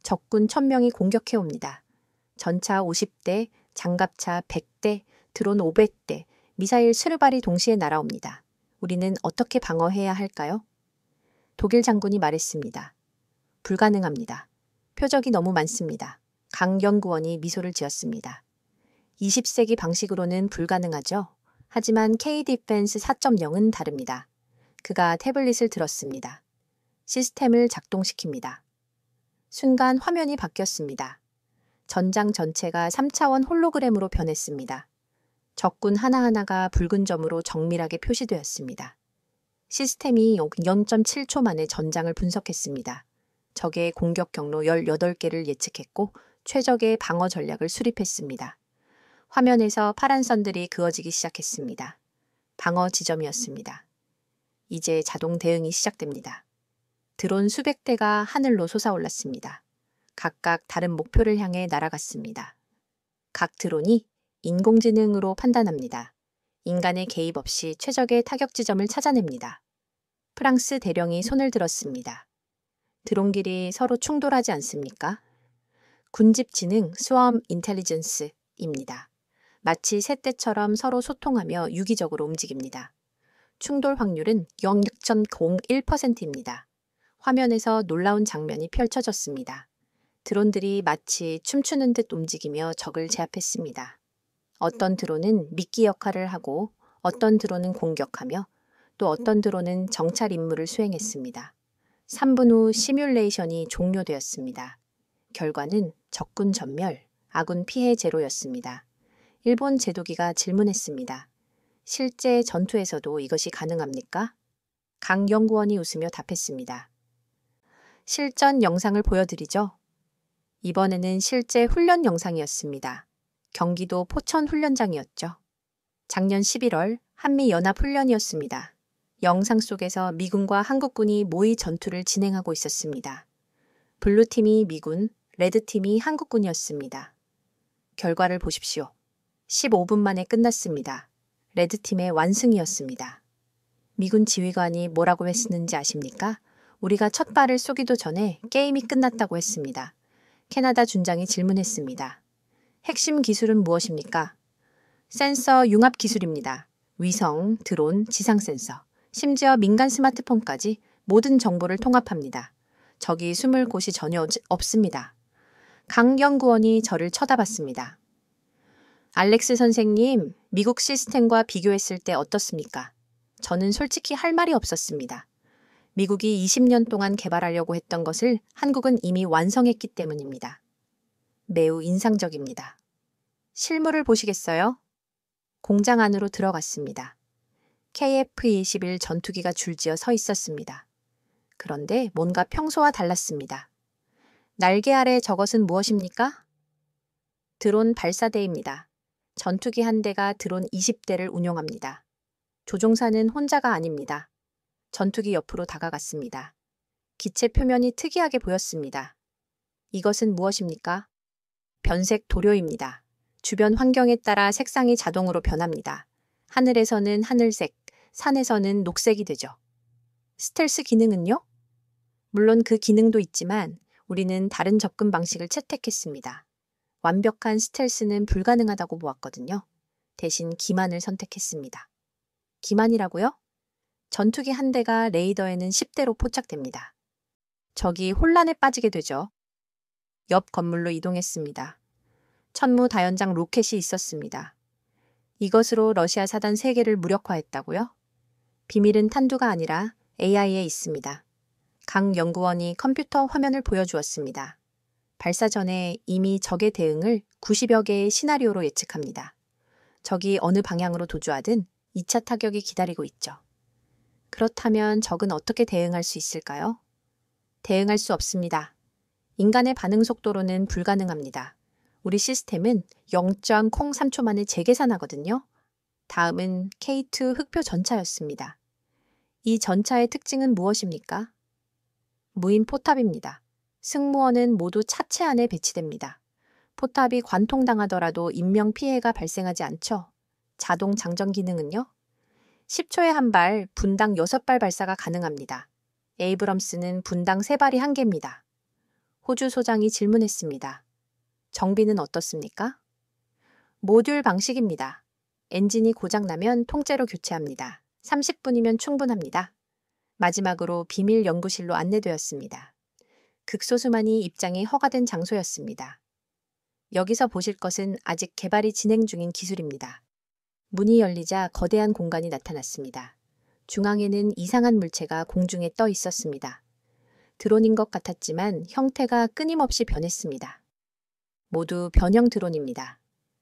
S1: 적군 1000명이 공격해옵니다. 전차 50대, 장갑차 100대, 드론 500대, 미사일 스르발이 동시에 날아옵니다. 우리는 어떻게 방어해야 할까요? 독일 장군이 말했습니다. 불가능합니다. 표적이 너무 많습니다. 강 연구원이 미소를 지었습니다. 20세기 방식으로는 불가능하죠. 하지만 K-디펜스 4.0은 다릅니다. 그가 태블릿을 들었습니다. 시스템을 작동시킵니다. 순간 화면이 바뀌었습니다. 전장 전체가 3차원 홀로그램으로 변했습니다. 적군 하나하나가 붉은 점으로 정밀하게 표시되었습니다. 시스템이 0.7초 만에 전장을 분석했습니다. 적의 공격 경로 18개를 예측했고 최적의 방어 전략을 수립했습니다. 화면에서 파란 선들이 그어지기 시작했습니다. 방어 지점이었습니다. 이제 자동 대응이 시작됩니다. 드론 수백 대가 하늘로 솟아올랐습니다. 각각 다른 목표를 향해 날아갔습니다. 각 드론이 인공지능으로 판단합니다. 인간의 개입 없이 최적의 타격 지점을 찾아냅니다. 프랑스 대령이 손을 들었습니다. 드론끼리 서로 충돌하지 않습니까? 군집지능 스웜 인텔리전스입니다. 마치 새떼처럼 서로 소통하며 유기적으로 움직입니다. 충돌 확률은 0.01%입니다. 화면에서 놀라운 장면이 펼쳐졌습니다. 드론들이 마치 춤추는 듯 움직이며 적을 제압했습니다. 어떤 드론은 미끼 역할을 하고 어떤 드론은 공격하며 또 어떤 드론은 정찰 임무를 수행했습니다. 3분 후 시뮬레이션이 종료되었습니다. 결과는 적군 전멸, 아군 피해 제로였습니다. 일본 제도기가 질문했습니다. 실제 전투에서도 이것이 가능합니까? 강 연구원이 웃으며 답했습니다. 실전 영상을 보여드리죠. 이번에는 실제 훈련 영상이었습니다. 경기도 포천 훈련장이었죠. 작년 11월 한미연합훈련이었습니다. 영상 속에서 미군과 한국군이 모의 전투를 진행하고 있었습니다. 블루팀이 미군, 레드팀이 한국군이었습니다. 결과를 보십시오. 15분 만에 끝났습니다. 레드팀의 완승이었습니다. 미군 지휘관이 뭐라고 했는지 아십니까? 우리가 첫 발을 쏘기도 전에 게임이 끝났다고 했습니다. 캐나다 준장이 질문했습니다. 핵심 기술은 무엇입니까? 센서 융합 기술입니다. 위성, 드론, 지상 센서, 심지어 민간 스마트폰까지 모든 정보를 통합합니다. 적이 숨을 곳이 전혀 없습니다. 강 연구원이 저를 쳐다봤습니다. 알렉스 선생님, 미국 시스템과 비교했을 때 어떻습니까? 저는 솔직히 할 말이 없었습니다. 미국이 20년 동안 개발하려고 했던 것을 한국은 이미 완성했기 때문입니다. 매우 인상적입니다. 실물을 보시겠어요? 공장 안으로 들어갔습니다. KF-21 전투기가 줄지어 서 있었습니다. 그런데 뭔가 평소와 달랐습니다. 날개 아래 저것은 무엇입니까? 드론 발사대입니다. 전투기 한 대가 드론 20대를 운용합니다. 조종사는 혼자가 아닙니다. 전투기 옆으로 다가갔습니다. 기체 표면이 특이하게 보였습니다. 이것은 무엇입니까? 변색 도료입니다. 주변 환경에 따라 색상이 자동으로 변합니다. 하늘에서는 하늘색, 산에서는 녹색이 되죠. 스텔스 기능은요? 물론 그 기능도 있지만 우리는 다른 접근 방식을 채택했습니다. 완벽한 스텔스는 불가능하다고 보았거든요. 대신 기만을 선택했습니다. 기만이라고요? 전투기 한 대가 레이더에는 10대로 포착됩니다. 적이 혼란에 빠지게 되죠. 옆 건물로 이동했습니다. 천무다연장 로켓이 있었습니다. 이것으로 러시아 사단 3개를 무력화했다고요? 비밀은 탄두가 아니라 AI에 있습니다. 강 연구원이 컴퓨터 화면을 보여주었습니다. 발사 전에 이미 적의 대응을 90여 개의 시나리오로 예측합니다. 적이 어느 방향으로 도주하든 2차 타격이 기다리고 있죠. 그렇다면 적은 어떻게 대응할 수 있을까요? 대응할 수 없습니다. 인간의 반응 속도로는 불가능합니다. 우리 시스템은 0.03초 만에 재계산하거든요. 다음은 K2 흑표 전차였습니다. 이 전차의 특징은 무엇입니까? 무인 포탑입니다. 승무원은 모두 차체 안에 배치됩니다. 포탑이 관통당하더라도 인명피해가 발생하지 않죠. 자동 장전 기능은요? 10초에 한 발, 분당 6발 발사가 가능합니다. 에이브럼스는 분당 3발이 한계입니다. 호주 소장이 질문했습니다. 정비는 어떻습니까? 모듈 방식입니다. 엔진이 고장나면 통째로 교체합니다. 30분이면 충분합니다. 마지막으로 비밀 연구실로 안내되었습니다. 극소수만이 입장이 허가된 장소였습니다. 여기서 보실 것은 아직 개발이 진행 중인 기술입니다. 문이 열리자 거대한 공간이 나타났습니다. 중앙에는 이상한 물체가 공중에 떠 있었습니다. 드론인 것 같았지만 형태가 끊임없이 변했습니다. 모두 변형 드론입니다.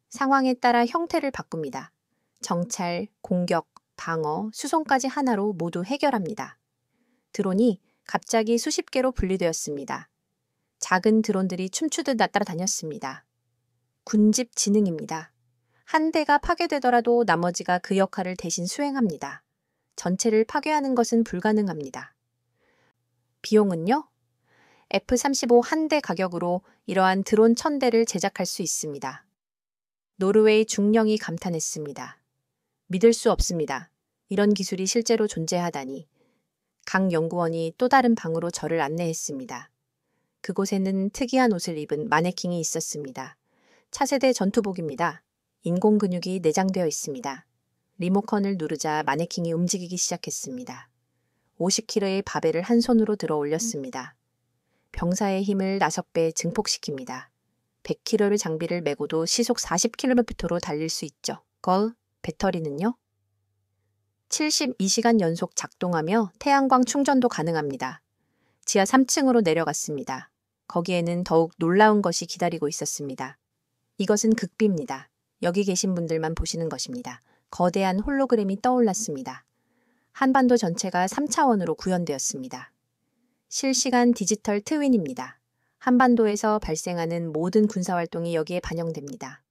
S1: 상황에 따라 형태를 바꿉니다. 정찰, 공격, 방어, 수송까지 하나로 모두 해결합니다. 드론이 갑자기 수십 개로 분리되었습니다. 작은 드론들이 춤추듯 따라다녔습니다. 군집 지능입니다. 한 대가 파괴되더라도 나머지가 그 역할을 대신 수행합니다. 전체를 파괴하는 것은 불가능합니다. 비용은요? F-35 한 대 가격으로 이러한 드론 1000대를 제작할 수 있습니다. 노르웨이 중령이 감탄했습니다. 믿을 수 없습니다. 이런 기술이 실제로 존재하다니. 강 연구원이 또 다른 방으로 저를 안내했습니다. 그곳에는 특이한 옷을 입은 마네킹이 있었습니다. 차세대 전투복입니다. 인공 근육이 내장되어 있습니다. 리모컨을 누르자 마네킹이 움직이기 시작했습니다. 50kg의 바벨을 한 손으로 들어 올렸습니다. 병사의 힘을 5배 증폭시킵니다. 100kg의 장비를 메고도 시속 40km로 달릴 수 있죠. 배터리는요? 72시간 연속 작동하며 태양광 충전도 가능합니다. 지하 3층으로 내려갔습니다. 거기에는 더욱 놀라운 것이 기다리고 있었습니다. 이것은 극비입니다. 여기 계신 분들만 보시는 것입니다. 거대한 홀로그램이 떠올랐습니다. 한반도 전체가 3차원으로 구현되었습니다. 실시간 디지털 트윈입니다. 한반도에서 발생하는 모든 군사활동이 여기에 반영됩니다.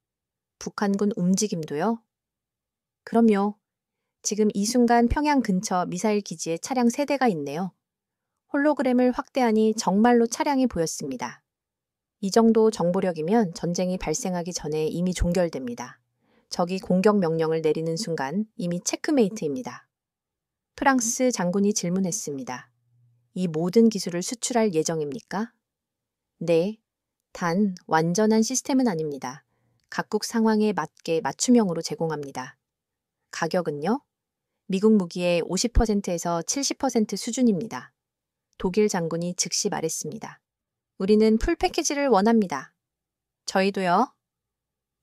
S1: 북한군 움직임도요? 그럼요. 지금 이 순간 평양 근처 미사일 기지에 차량 3대가 있네요. 홀로그램을 확대하니 정말로 차량이 보였습니다. 이 정도 정보력이면 전쟁이 발생하기 전에 이미 종결됩니다. 적이 공격 명령을 내리는 순간 이미 체크메이트입니다. 프랑스 장군이 질문했습니다. 이 모든 기술을 수출할 예정입니까? 네, 단 완전한 시스템은 아닙니다. 각국 상황에 맞게 맞춤형으로 제공합니다. 가격은요? 미국 무기의 50%에서 70% 수준입니다. 독일 장군이 즉시 말했습니다. 우리는 풀 패키지를 원합니다. 저희도요.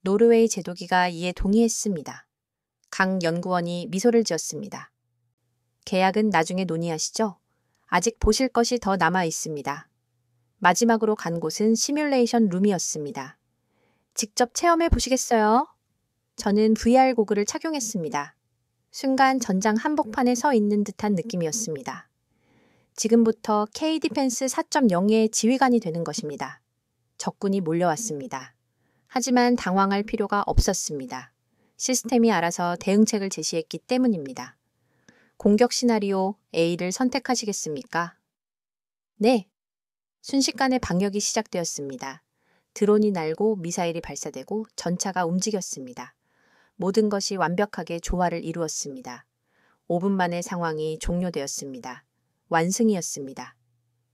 S1: 노르웨이 제도기가 이에 동의했습니다. 강 연구원이 미소를 지었습니다. 계약은 나중에 논의하시죠. 아직 보실 것이 더 남아 있습니다. 마지막으로 간 곳은 시뮬레이션 룸이었습니다. 직접 체험해 보시겠어요? 저는 VR 고글을 착용했습니다. 순간 전장 한복판에 서 있는 듯한 느낌이었습니다. 지금부터 K-디펜스 4.0의 지휘관이 되는 것입니다. 적군이 몰려왔습니다. 하지만 당황할 필요가 없었습니다. 시스템이 알아서 대응책을 제시했기 때문입니다. 공격 시나리오 A를 선택하시겠습니까? 네. 순식간에 방역이 시작되었습니다. 드론이 날고 미사일이 발사되고 전차가 움직였습니다. 모든 것이 완벽하게 조화를 이루었습니다. 5분 만에 상황이 종료되었습니다. 완승이었습니다.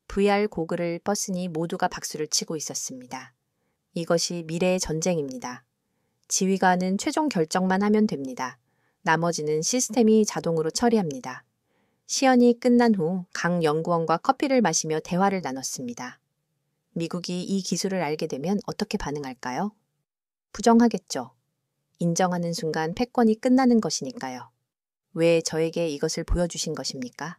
S1: VR 고글을 벗으니 모두가 박수를 치고 있었습니다. 이것이 미래의 전쟁입니다. 지휘관은 최종 결정만 하면 됩니다. 나머지는 시스템이 자동으로 처리합니다. 시연이 끝난 후 강 연구원과 커피를 마시며 대화를 나눴습니다. 미국이 이 기술을 알게 되면 어떻게 반응할까요? 부정하겠죠. 인정하는 순간 패권이 끝나는 것이니까요. 왜 저에게 이것을 보여주신 것입니까?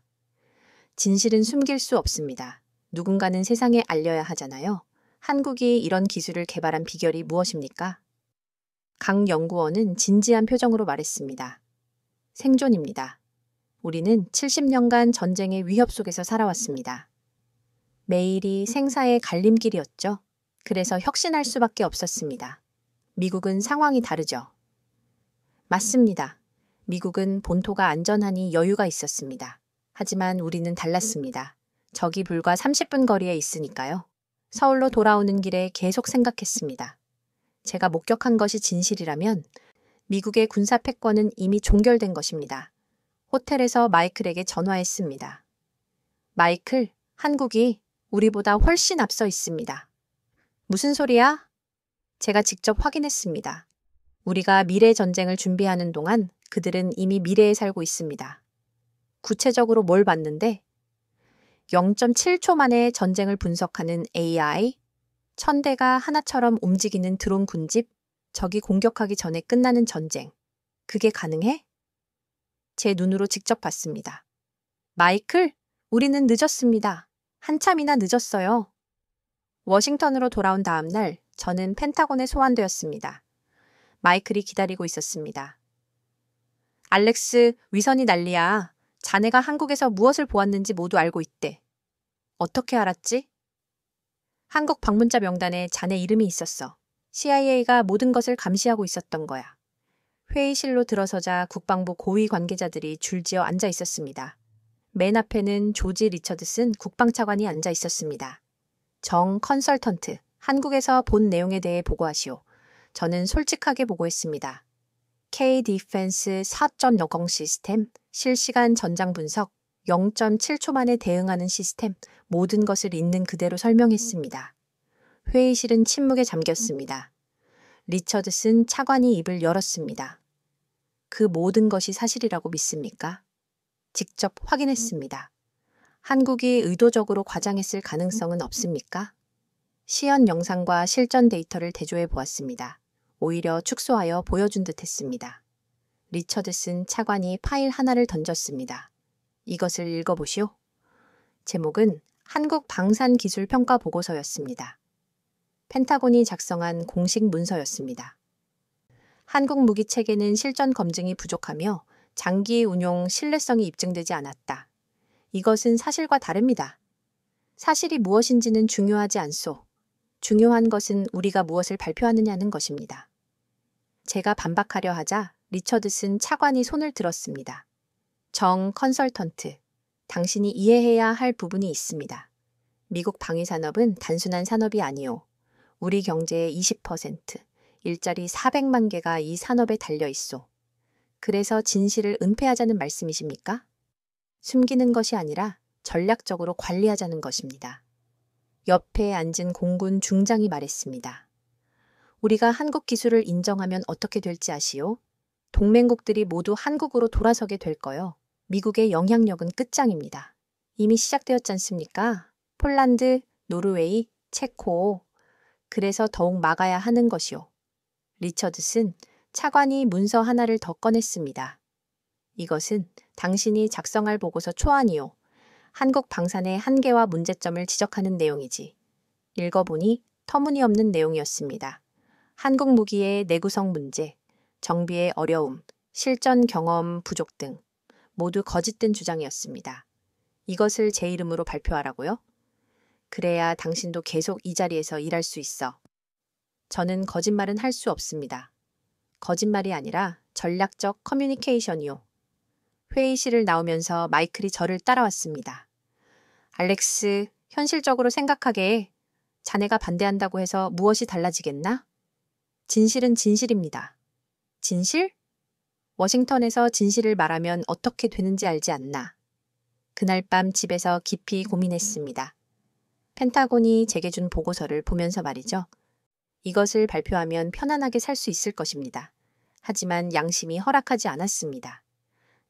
S1: 진실은 숨길 수 없습니다. 누군가는 세상에 알려야 하잖아요. 한국이 이런 기술을 개발한 비결이 무엇입니까? 강 연구원은 진지한 표정으로 말했습니다. 생존입니다. 우리는 70년간 전쟁의 위협 속에서 살아왔습니다. 매일이 생사의 갈림길이었죠. 그래서 혁신할 수밖에 없었습니다. 미국은 상황이 다르죠. 맞습니다. 미국은 본토가 안전하니 여유가 있었습니다. 하지만 우리는 달랐습니다. 적이 불과 30분 거리에 있으니까요. 서울로 돌아오는 길에 계속 생각했습니다. 제가 목격한 것이 진실이라면 미국의 군사 패권은 이미 종결된 것입니다. 호텔에서 마이클에게 전화했습니다. 마이클, 한국이 우리보다 훨씬 앞서 있습니다. 무슨 소리야? 제가 직접 확인했습니다. 우리가 미래 전쟁을 준비하는 동안 그들은 이미 미래에 살고 있습니다. 구체적으로 뭘 봤는데? 0.7초 만에 전쟁을 분석하는 AI, 1000대가 하나처럼 움직이는 드론 군집, 적이 공격하기 전에 끝나는 전쟁. 그게 가능해? 제 눈으로 직접 봤습니다. 마이클, 우리는 늦었습니다. 한참이나 늦었어요. 워싱턴으로 돌아온 다음 날 저는 펜타곤에 소환되었습니다. 마이클이 기다리고 있었습니다. 알렉스, 위선이 난리야. 자네가 한국에서 무엇을 보았는지 모두 알고 있대. 어떻게 알았지? 한국 방문자 명단에 자네 이름이 있었어. CIA가 모든 것을 감시하고 있었던 거야. 회의실로 들어서자 국방부 고위 관계자들이 줄지어 앉아 있었습니다. 맨 앞에는 조지 리처드슨 국방차관이 앉아 있었습니다. 정 컨설턴트, 한국에서 본 내용에 대해 보고하시오. 저는 솔직하게 보고했습니다. K-디펜스 4.0 시스템, 실시간 전장 분석, 0.7초 만에 대응하는 시스템, 모든 것을 있는 그대로 설명했습니다. 회의실은 침묵에 잠겼습니다. 리처드슨 차관이 입을 열었습니다. 그 모든 것이 사실이라고 믿습니까? 직접 확인했습니다. 한국이 의도적으로 과장했을 가능성은 없습니까? 시연 영상과 실전 데이터를 대조해 보았습니다. 오히려 축소하여 보여준 듯 했습니다. 리처드슨 차관이 파일 하나를 던졌습니다. 이것을 읽어보시오. 제목은 한국 방산기술평가 보고서였습니다. 펜타곤이 작성한 공식 문서였습니다. 한국 무기 체계는 실전 검증이 부족하며 장기 운용 신뢰성이 입증되지 않았다. 이것은 사실과 다릅니다. 사실이 무엇인지는 중요하지 않소. 중요한 것은 우리가 무엇을 발표하느냐는 것입니다. 제가 반박하려 하자 리처드슨 차관이 손을 들었습니다. 정 컨설턴트, 당신이 이해해야 할 부분이 있습니다. 미국 방위산업은 단순한 산업이 아니오. 우리 경제의 20%, 일자리 400만 개가 이 산업에 달려 있소. 그래서 진실을 은폐하자는 말씀이십니까? 숨기는 것이 아니라 전략적으로 관리하자는 것입니다. 옆에 앉은 공군 중장이 말했습니다. 우리가 한국 기술을 인정하면 어떻게 될지 아시오? 동맹국들이 모두 한국으로 돌아서게 될 거요. 미국의 영향력은 끝장입니다. 이미 시작되었지 않습니까? 폴란드, 노르웨이, 체코, 그래서 더욱 막아야 하는 것이오. 리처드슨 차관이 문서 하나를 더 꺼냈습니다. 이것은 당신이 작성할 보고서 초안이요. 한국 방산의 한계와 문제점을 지적하는 내용이지. 읽어보니 터무니없는 내용이었습니다. 한국 무기의 내구성 문제, 정비의 어려움, 실전 경험 부족 등 모두 거짓된 주장이었습니다. 이것을 제 이름으로 발표하라고요? 그래야 당신도 계속 이 자리에서 일할 수 있어. 저는 거짓말은 할 수 없습니다. 거짓말이 아니라 전략적 커뮤니케이션이요. 회의실을 나오면서 마이클이 저를 따라왔습니다. 알렉스, 현실적으로 생각하게 자네가 반대한다고 해서 무엇이 달라지겠나? 진실은 진실입니다. 진실? 워싱턴에서 진실을 말하면 어떻게 되는지 알지 않나? 그날 밤 집에서 깊이 고민했습니다. 펜타곤이 제게 준 보고서를 보면서 말이죠. 이것을 발표하면 편안하게 살 수 있을 것입니다. 하지만 양심이 허락하지 않았습니다.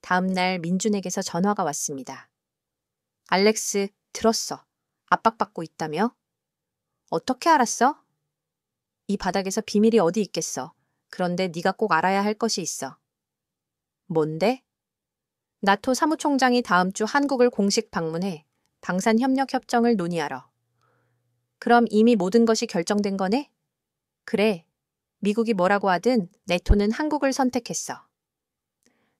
S1: 다음 날 민준에게서 전화가 왔습니다. 알렉스, 들었어. 압박받고 있다며? 어떻게 알았어? 이 바닥에서 비밀이 어디 있겠어. 그런데 네가 꼭 알아야 할 것이 있어. 뭔데? 나토 사무총장이 다음 주 한국을 공식 방문해 방산협력협정을 논의하러. 그럼 이미 모든 것이 결정된 거네? 그래. 미국이 뭐라고 하든 내토는 한국을 선택했어.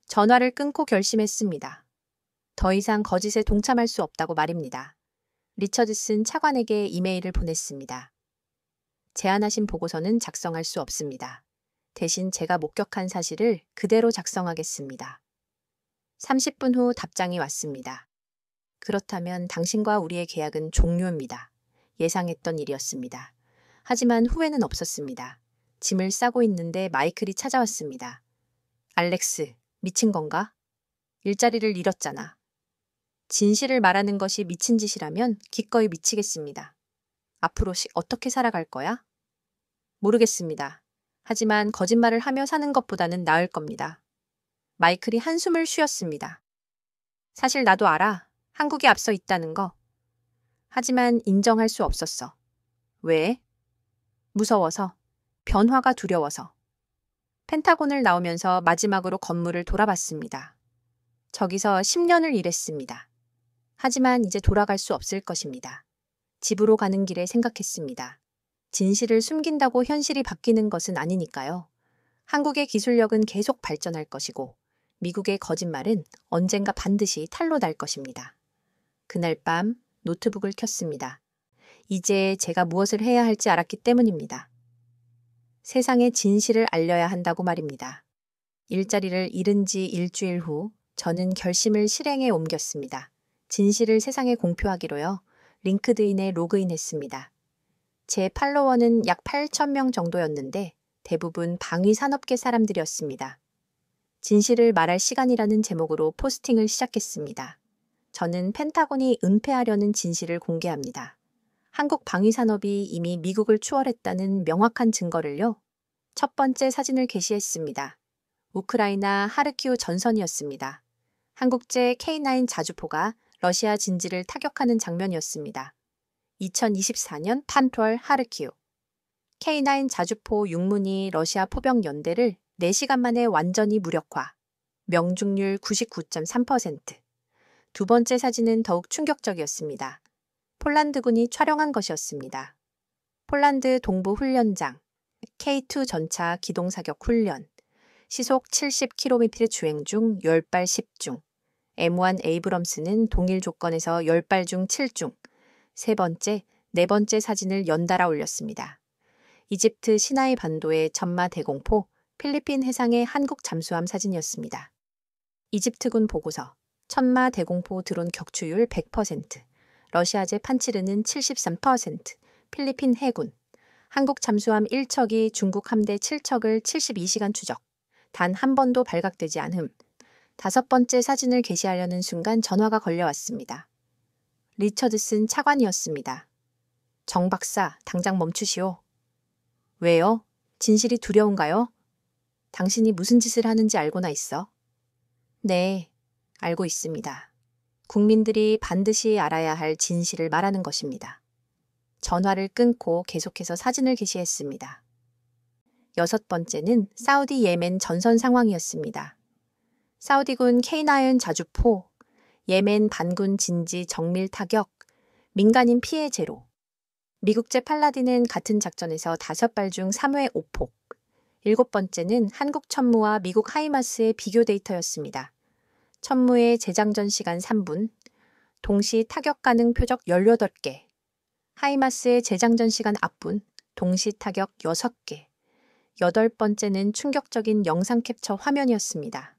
S1: 전화를 끊고 결심했습니다. 더 이상 거짓에 동참할 수 없다고 말입니다. 리처드슨 차관에게 이메일을 보냈습니다. 제안하신 보고서는 작성할 수 없습니다. 대신 제가 목격한 사실을 그대로 작성하겠습니다. 30분 후 답장이 왔습니다. 그렇다면 당신과 우리의 계약은 종료입니다. 예상했던 일이었습니다. 하지만 후회는 없었습니다. 짐을 싸고 있는데 마이클이 찾아왔습니다. 알렉스, 미친 건가? 일자리를 잃었잖아. 진실을 말하는 것이 미친 짓이라면 기꺼이 미치겠습니다. 앞으로 어떻게 살아갈 거야? 모르겠습니다. 하지만 거짓말을 하며 사는 것보다는 나을 겁니다. 마이클이 한숨을 쉬었습니다. 사실 나도 알아. 한국이 앞서 있다는 거. 하지만 인정할 수 없었어. 왜? 무서워서. 변화가 두려워서. 펜타곤을 나오면서 마지막으로 건물을 돌아봤습니다. 저기서 10년을 일했습니다. 하지만 이제 돌아갈 수 없을 것입니다. 집으로 가는 길에 생각했습니다. 진실을 숨긴다고 현실이 바뀌는 것은 아니니까요. 한국의 기술력은 계속 발전할 것이고 미국의 거짓말은 언젠가 반드시 탄로 날 것입니다. 그날 밤 노트북을 켰습니다. 이제 제가 무엇을 해야 할지 알았기 때문입니다. 세상에 진실을 알려야 한다고 말입니다. 일자리를 잃은 지 일주일 후 저는 결심을 실행에 옮겼습니다. 진실을 세상에 공표하기로요. 링크드인에 로그인했습니다. 제 팔로워는 약 8,000명 정도였는데 대부분 방위산업계 사람들이었습니다. 진실을 말할 시간이라는 제목으로 포스팅을 시작했습니다. 저는 펜타곤이 은폐하려는 진실을 공개합니다. 한국 방위산업이 이미 미국을 추월했다는 명확한 증거를요. 첫 번째 사진을 게시했습니다. 우크라이나 하르키우 전선이었습니다. 한국제 K9 자주포가 러시아 진지를 타격하는 장면이었습니다. 2024년 8월 하르키우. K9 자주포 6문이 러시아 포병 연대를 4시간 만에 완전히 무력화. 명중률 99.3%. 두 번째 사진은 더욱 충격적이었습니다. 폴란드군이 촬영한 것이었습니다. 폴란드 동부 훈련장, K2 전차 기동사격 훈련, 시속 70km 주행 중 10발 10중, M1 에이브럼스는 동일 조건에서 10발 중 7중, 세 번째, 네 번째 사진을 연달아 올렸습니다. 이집트 시나이 반도의 천마 대공포, 필리핀 해상의 한국 잠수함 사진이었습니다. 이집트군 보고서, 천마 대공포 드론 격추율 100%, 러시아제 판치르는 73%, 필리핀 해군, 한국 잠수함 1척이 중국 함대 7척을 72시간 추적, 단 한 번도 발각되지 않음. 다섯 번째 사진을 게시하려는 순간 전화가 걸려왔습니다. 리처드슨 차관이었습니다. 정 박사, 당장 멈추시오. 왜요? 진실이 두려운가요? 당신이 무슨 짓을 하는지 알고나 있어? 네, 알고 있습니다. 국민들이 반드시 알아야 할 진실을 말하는 것입니다. 전화를 끊고 계속해서 사진을 게시했습니다. 6번째는 사우디 예멘 전선 상황이었습니다. 사우디군 K9 자주포, 예멘 반군 진지 정밀 타격, 민간인 피해 제로. 미국제 팔라딘은 같은 작전에서 5발 중 3회 오폭. 7번째는 한국 천무와 미국 하이마스의 비교 데이터였습니다. 천무의 재장전 시간 3분, 동시 타격 가능 표적 18개, 하이마스의 재장전 시간 앞분, 동시 타격 6개. 8번째는 충격적인 영상 캡처 화면이었습니다.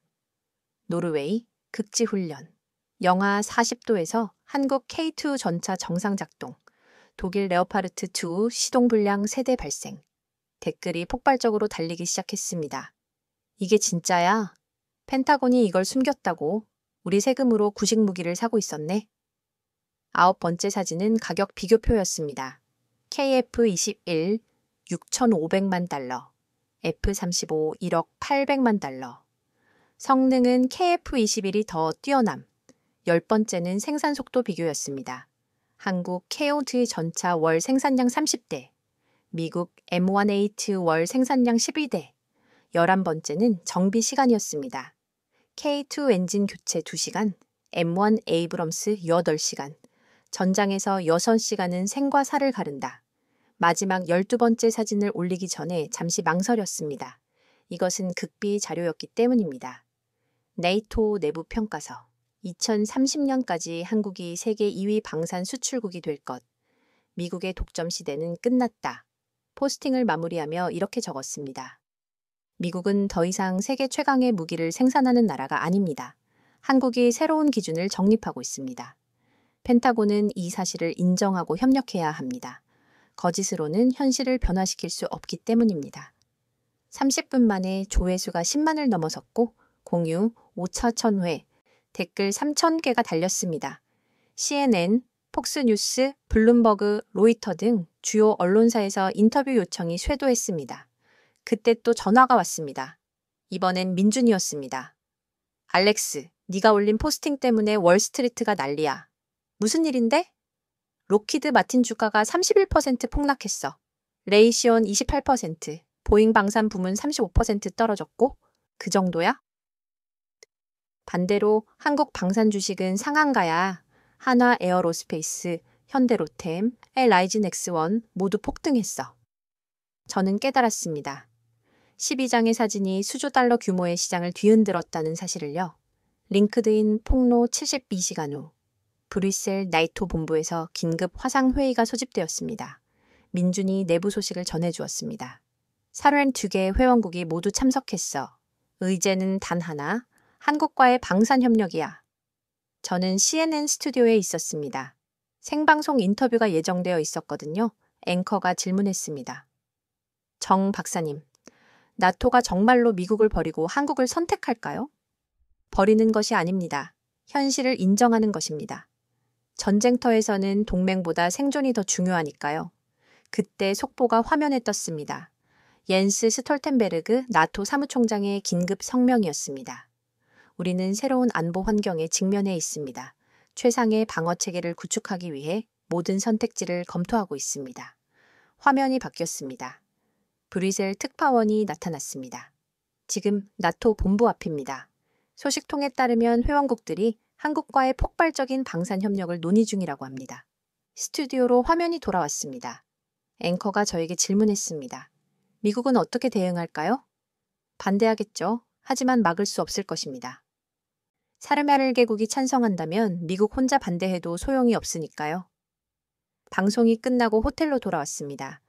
S1: 노르웨이 극지훈련. 영하 40도에서 한국 K2 전차 정상 작동. 독일 레오파르트 2 시동 불량 세대 발생. 댓글이 폭발적으로 달리기 시작했습니다. 이게 진짜야? 펜타곤이 이걸 숨겼다고? 우리 세금으로 구식 무기를 사고 있었네. 9번째 사진은 가격 비교표였습니다. KF-21 6,500만 달러, F-35 1억 800만 달러. 성능은 KF-21이 더 뛰어남. 10번째는 생산 속도 비교였습니다. 한국 K-5 전차 월 생산량 30대, 미국 M1A2 월 생산량 12대. 11번째는 정비 시간이었습니다. K2 엔진 교체 2시간, M1 에이브럼스 8시간, 전장에서 6시간은 생과 사를 가른다. 마지막 12번째 사진을 올리기 전에 잠시 망설였습니다. 이것은 극비 자료였기 때문입니다. 네이토 내부 평가서. 2030년까지 한국이 세계 2위 방산 수출국이 될 것. 미국의 독점 시대는 끝났다. 포스팅을 마무리하며 이렇게 적었습니다. 미국은 더 이상 세계 최강의 무기를 생산하는 나라가 아닙니다. 한국이 새로운 기준을 정립하고 있습니다. 펜타곤은 이 사실을 인정하고 협력해야 합니다. 거짓으로는 현실을 변화시킬 수 없기 때문입니다. 30분 만에 조회수가 10만을 넘어섰고 공유 5,000회, 댓글 3,000개가 달렸습니다. CNN, 폭스뉴스, 블룸버그, 로이터 등 주요 언론사에서 인터뷰 요청이 쇄도했습니다. 그때 또 전화가 왔습니다. 이번엔 민준이었습니다. 알렉스, 네가 올린 포스팅 때문에 월스트리트가 난리야. 무슨 일인데? 록히드 마틴 주가가 31% 폭락했어. 레이시온 28%, 보잉 방산 부문 35% 떨어졌고 그 정도야? 반대로 한국 방산 주식은 상한가야. 한화 에어로스페이스, 현대로템, 라이진 X1 모두 폭등했어. 저는 깨달았습니다. 12장의 사진이 수조 달러 규모의 시장을 뒤흔들었다는 사실을요. 링크드인 폭로 72시간 후 브뤼셀 나이토 본부에서 긴급 화상회의가 소집되었습니다. 민준이 내부 소식을 전해주었습니다. 사르엔 2개 회원국이 모두 참석했어. 의제는 단 하나, 한국과의 방산협력이야. 저는 CNN 스튜디오에 있었습니다. 생방송 인터뷰가 예정되어 있었거든요. 앵커가 질문했습니다. 정 박사님, 나토가 정말로 미국을 버리고 한국을 선택할까요? 버리는 것이 아닙니다. 현실을 인정하는 것입니다. 전쟁터에서는 동맹보다 생존이 더 중요하니까요. 그때 속보가 화면에 떴습니다. 옌스 스톨텐베르그 나토 사무총장의 긴급 성명이었습니다. 우리는 새로운 안보 환경에 직면해 있습니다. 최상의 방어 체계를 구축하기 위해 모든 선택지를 검토하고 있습니다. 화면이 바뀌었습니다. 브뤼셀 특파원이 나타났습니다. 지금 나토 본부 앞입니다. 소식통에 따르면 회원국들이 한국과의 폭발적인 방산 협력을 논의 중이라고 합니다. 스튜디오로 화면이 돌아왔습니다. 앵커가 저에게 질문했습니다. 미국은 어떻게 대응할까요? 반대하겠죠. 하지만 막을 수 없을 것입니다. 사르메르 개국이 찬성한다면 미국 혼자 반대해도 소용이 없으니까요. 방송이 끝나고 호텔로 돌아왔습니다.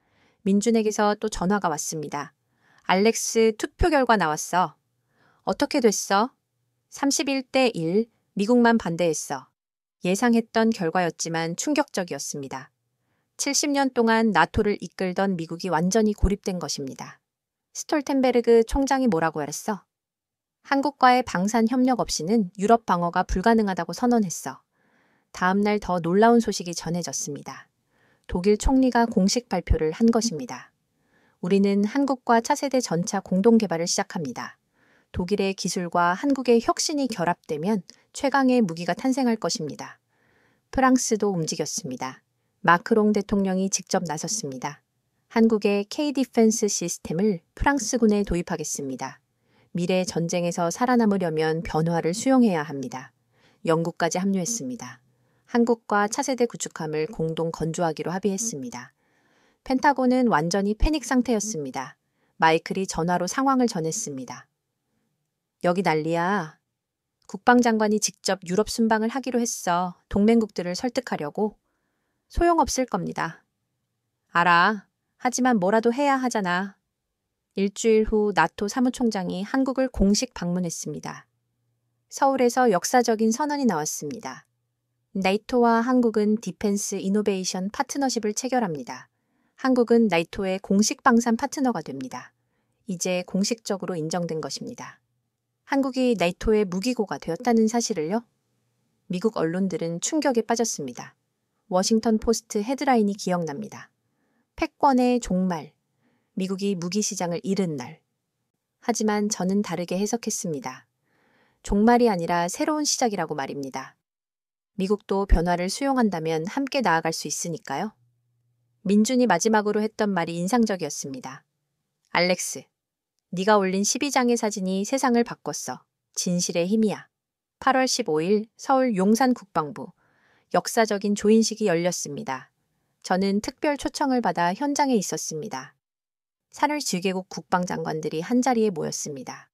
S1: 민준에게서 또 전화가 왔습니다. 알렉스 투표 결과 나왔어. 어떻게 됐어? 31대 1, 미국만 반대했어. 예상했던 결과였지만 충격적이었습니다. 70년 동안 나토를 이끌던 미국이 완전히 고립된 것입니다. 스톨텐베르그 총장이 뭐라고 말했어? 한국과의 방산 협력 없이는 유럽 방어가 불가능하다고 선언했어. 다음 날 더 놀라운 소식이 전해졌습니다. 독일 총리가 공식 발표를 한 것입니다. 우리는 한국과 차세대 전차 공동 개발을 시작합니다. 독일의 기술과 한국의 혁신이 결합되면 최강의 무기가 탄생할 것입니다. 프랑스도 움직였습니다. 마크롱 대통령이 직접 나섰습니다. 한국의 K-디펜스 시스템을 프랑스군에 도입하겠습니다. 미래 전쟁에서 살아남으려면 변화를 수용해야 합니다. 영국까지 합류했습니다. 한국과 차세대 구축함을 공동 건조하기로 합의했습니다. 펜타곤은 완전히 패닉 상태였습니다. 마이클이 전화로 상황을 전했습니다. 여기 난리야. 국방장관이 직접 유럽 순방을 하기로 했어. 동맹국들을 설득하려고. 소용없을 겁니다. 알아. 하지만 뭐라도 해야 하잖아. 일주일 후 나토 사무총장이 한국을 공식 방문했습니다. 서울에서 역사적인 선언이 나왔습니다. 나토와 한국은 디펜스 이노베이션 파트너십을 체결합니다. 한국은 나토의 공식 방산 파트너가 됩니다. 이제 공식적으로 인정된 것입니다. 한국이 나토의 무기고가 되었다는 사실을요? 미국 언론들은 충격에 빠졌습니다. 워싱턴 포스트 헤드라인이 기억납니다. 패권의 종말, 미국이 무기 시장을 잃은 날. 하지만 저는 다르게 해석했습니다. 종말이 아니라 새로운 시작이라고 말입니다. 미국도 변화를 수용한다면 함께 나아갈 수 있으니까요. 민준이 마지막으로 했던 말이 인상적이었습니다. 알렉스, 네가 올린 12장의 사진이 세상을 바꿨어. 진실의 힘이야. 8월 15일 서울 용산 국방부 역사적인 조인식이 열렸습니다. 저는 특별 초청을 받아 현장에 있었습니다. 3월 10개국 국방장관들이 한자리에 모였습니다.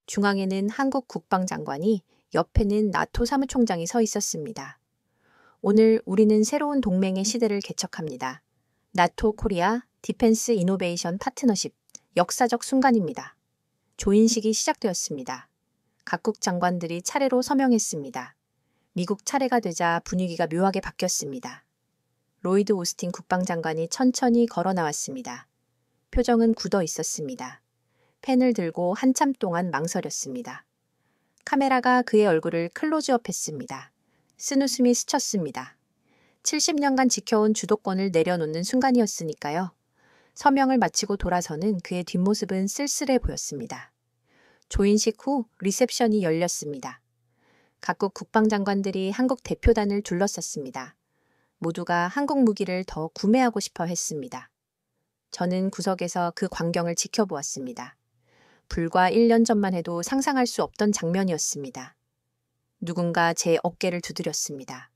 S1: 중앙에는 한국 국방장관이, 옆에는 나토 사무총장이 서 있었습니다. 오늘 우리는 새로운 동맹의 시대를 개척합니다. 나토 코리아 디펜스 이노베이션 파트너십, 역사적 순간입니다. 조인식이 시작되었습니다. 각국 장관들이 차례로 서명했습니다. 미국 차례가 되자 분위기가 묘하게 바뀌었습니다. 로이드 오스틴 국방장관이 천천히 걸어 나왔습니다. 표정은 굳어 있었습니다. 펜을 들고 한참 동안 망설였습니다. 카메라가 그의 얼굴을 클로즈업했습니다. 쓴웃음이 스쳤습니다. 70년간 지켜온 주도권을 내려놓는 순간이었으니까요. 서명을 마치고 돌아서는 그의 뒷모습은 쓸쓸해 보였습니다. 조인식 후 리셉션이 열렸습니다. 각국 국방장관들이 한국 대표단을 둘러쌌습니다. 모두가 한국 무기를 더 구매하고 싶어 했습니다. 저는 구석에서 그 광경을 지켜보았습니다. 불과 1년 전만 해도 상상할 수 없던 장면이었습니다. 누군가 제 어깨를 두드렸습니다.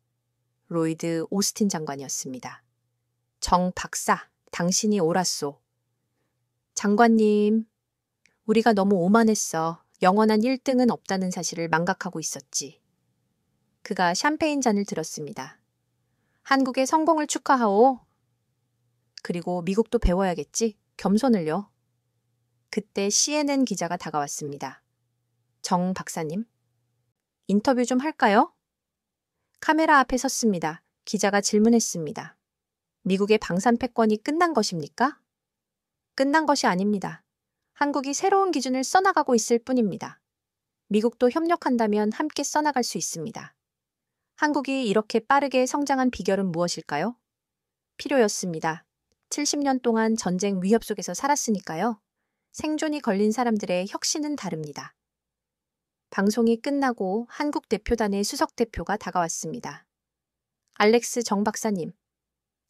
S1: 로이드 오스틴 장관이었습니다. 정 박사, 당신이 옳았소. 장관님, 우리가 너무 오만했어. 영원한 1등은 없다는 사실을 망각하고 있었지. 그가 샴페인 잔을 들었습니다. 한국의 성공을 축하하오. 그리고 미국도 배워야겠지. 겸손을요. 그때 CNN 기자가 다가왔습니다. 정 박사님, 인터뷰 좀 할까요? 카메라 앞에 섰습니다. 기자가 질문했습니다. 미국의 방산 패권이 끝난 것입니까? 끝난 것이 아닙니다. 한국이 새로운 기준을 써나가고 있을 뿐입니다. 미국도 협력한다면 함께 써나갈 수 있습니다. 한국이 이렇게 빠르게 성장한 비결은 무엇일까요? 필요였습니다. 70년 동안 전쟁 위협 속에서 살았으니까요. 생존이 걸린 사람들의 혁신은 다릅니다. 방송이 끝나고 한국 대표단의 수석 대표가 다가왔습니다. 알렉스 정 박사님,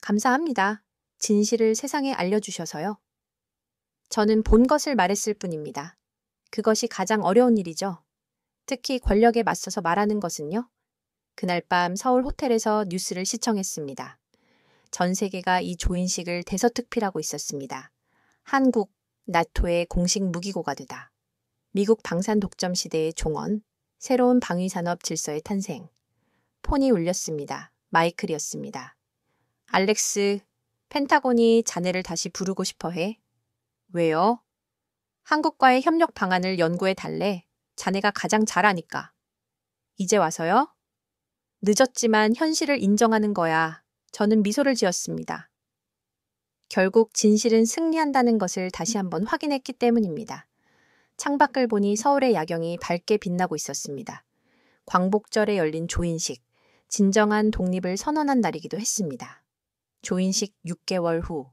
S1: 감사합니다. 진실을 세상에 알려주셔서요. 저는 본 것을 말했을 뿐입니다. 그것이 가장 어려운 일이죠. 특히 권력에 맞서서 말하는 것은요. 그날 밤 서울 호텔에서 뉴스를 시청했습니다. 전 세계가 이 조인식을 대서특필하고 있었습니다. 한국, 나토의 공식 무기고가 되다. 미국 방산 독점 시대의 종언, 새로운 방위산업 질서의 탄생. 폰이 울렸습니다. 마이클이었습니다. 알렉스, 펜타곤이 자네를 다시 부르고 싶어 해. 왜요? 한국과의 협력 방안을 연구해 달래. 자네가 가장 잘 아니까. 이제 와서요? 늦었지만 현실을 인정하는 거야. 저는 미소를 지었습니다. 결국 진실은 승리한다는 것을 다시 한번 확인했기 때문입니다. 창밖을 보니 서울의 야경이 밝게 빛나고 있었습니다. 광복절에 열린 조인식, 진정한 독립을 선언한 날이기도 했습니다. 조인식 6개월 후,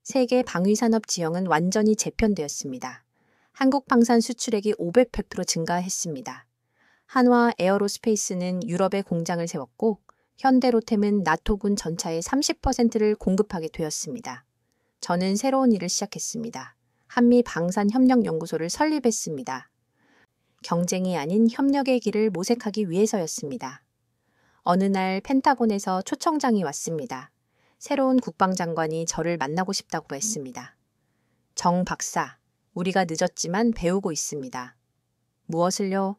S1: 세계 방위산업 지형은 완전히 재편되었습니다. 한국 방산 수출액이 500% 증가했습니다. 한화 에어로스페이스는 유럽에 공장을 세웠고 현대로템은 나토군 전차의 30%를 공급하게 되었습니다. 저는 새로운 일을 시작했습니다. 한미 방산협력연구소를 설립했습니다. 경쟁이 아닌 협력의 길을 모색하기 위해서였습니다. 어느 날 펜타곤에서 초청장이 왔습니다. 새로운 국방장관이 저를 만나고 싶다고 했습니다. 정 박사, 우리가 늦었지만 배우고 있습니다. 무엇을요?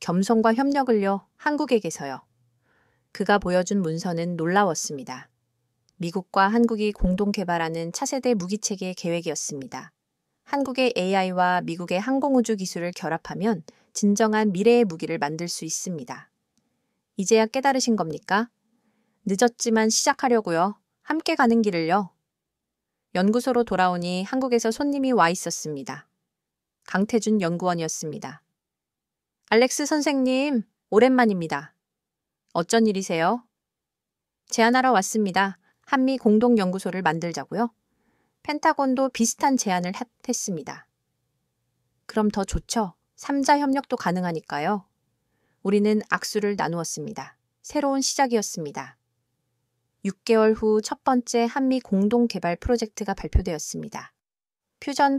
S1: 겸손과 협력을요, 한국에게서요. 그가 보여준 문서는 놀라웠습니다. 미국과 한국이 공동 개발하는 차세대 무기체계 계획이었습니다. 한국의 AI와 미국의 항공우주 기술을 결합하면 진정한 미래의 무기를 만들 수 있습니다. 이제야 깨달으신 겁니까? 늦었지만 시작하려고요. 함께 가는 길을요. 연구소로 돌아오니 한국에서 손님이 와 있었습니다. 강태준 연구원이었습니다. 알렉스 선생님, 오랜만입니다. 어쩐 일이세요? 제안하러 왔습니다. 한미 공동연구소를 만들자고요. 펜타곤도 비슷한 제안을 했습니다. 그럼 더 좋죠. 3자 협력도 가능하니까요. 우리는 악수를 나누었습니다. 새로운 시작이었습니다. 6개월 후 첫 번째 한미 공동 개발 프로젝트가 발표되었습니다. 퓨전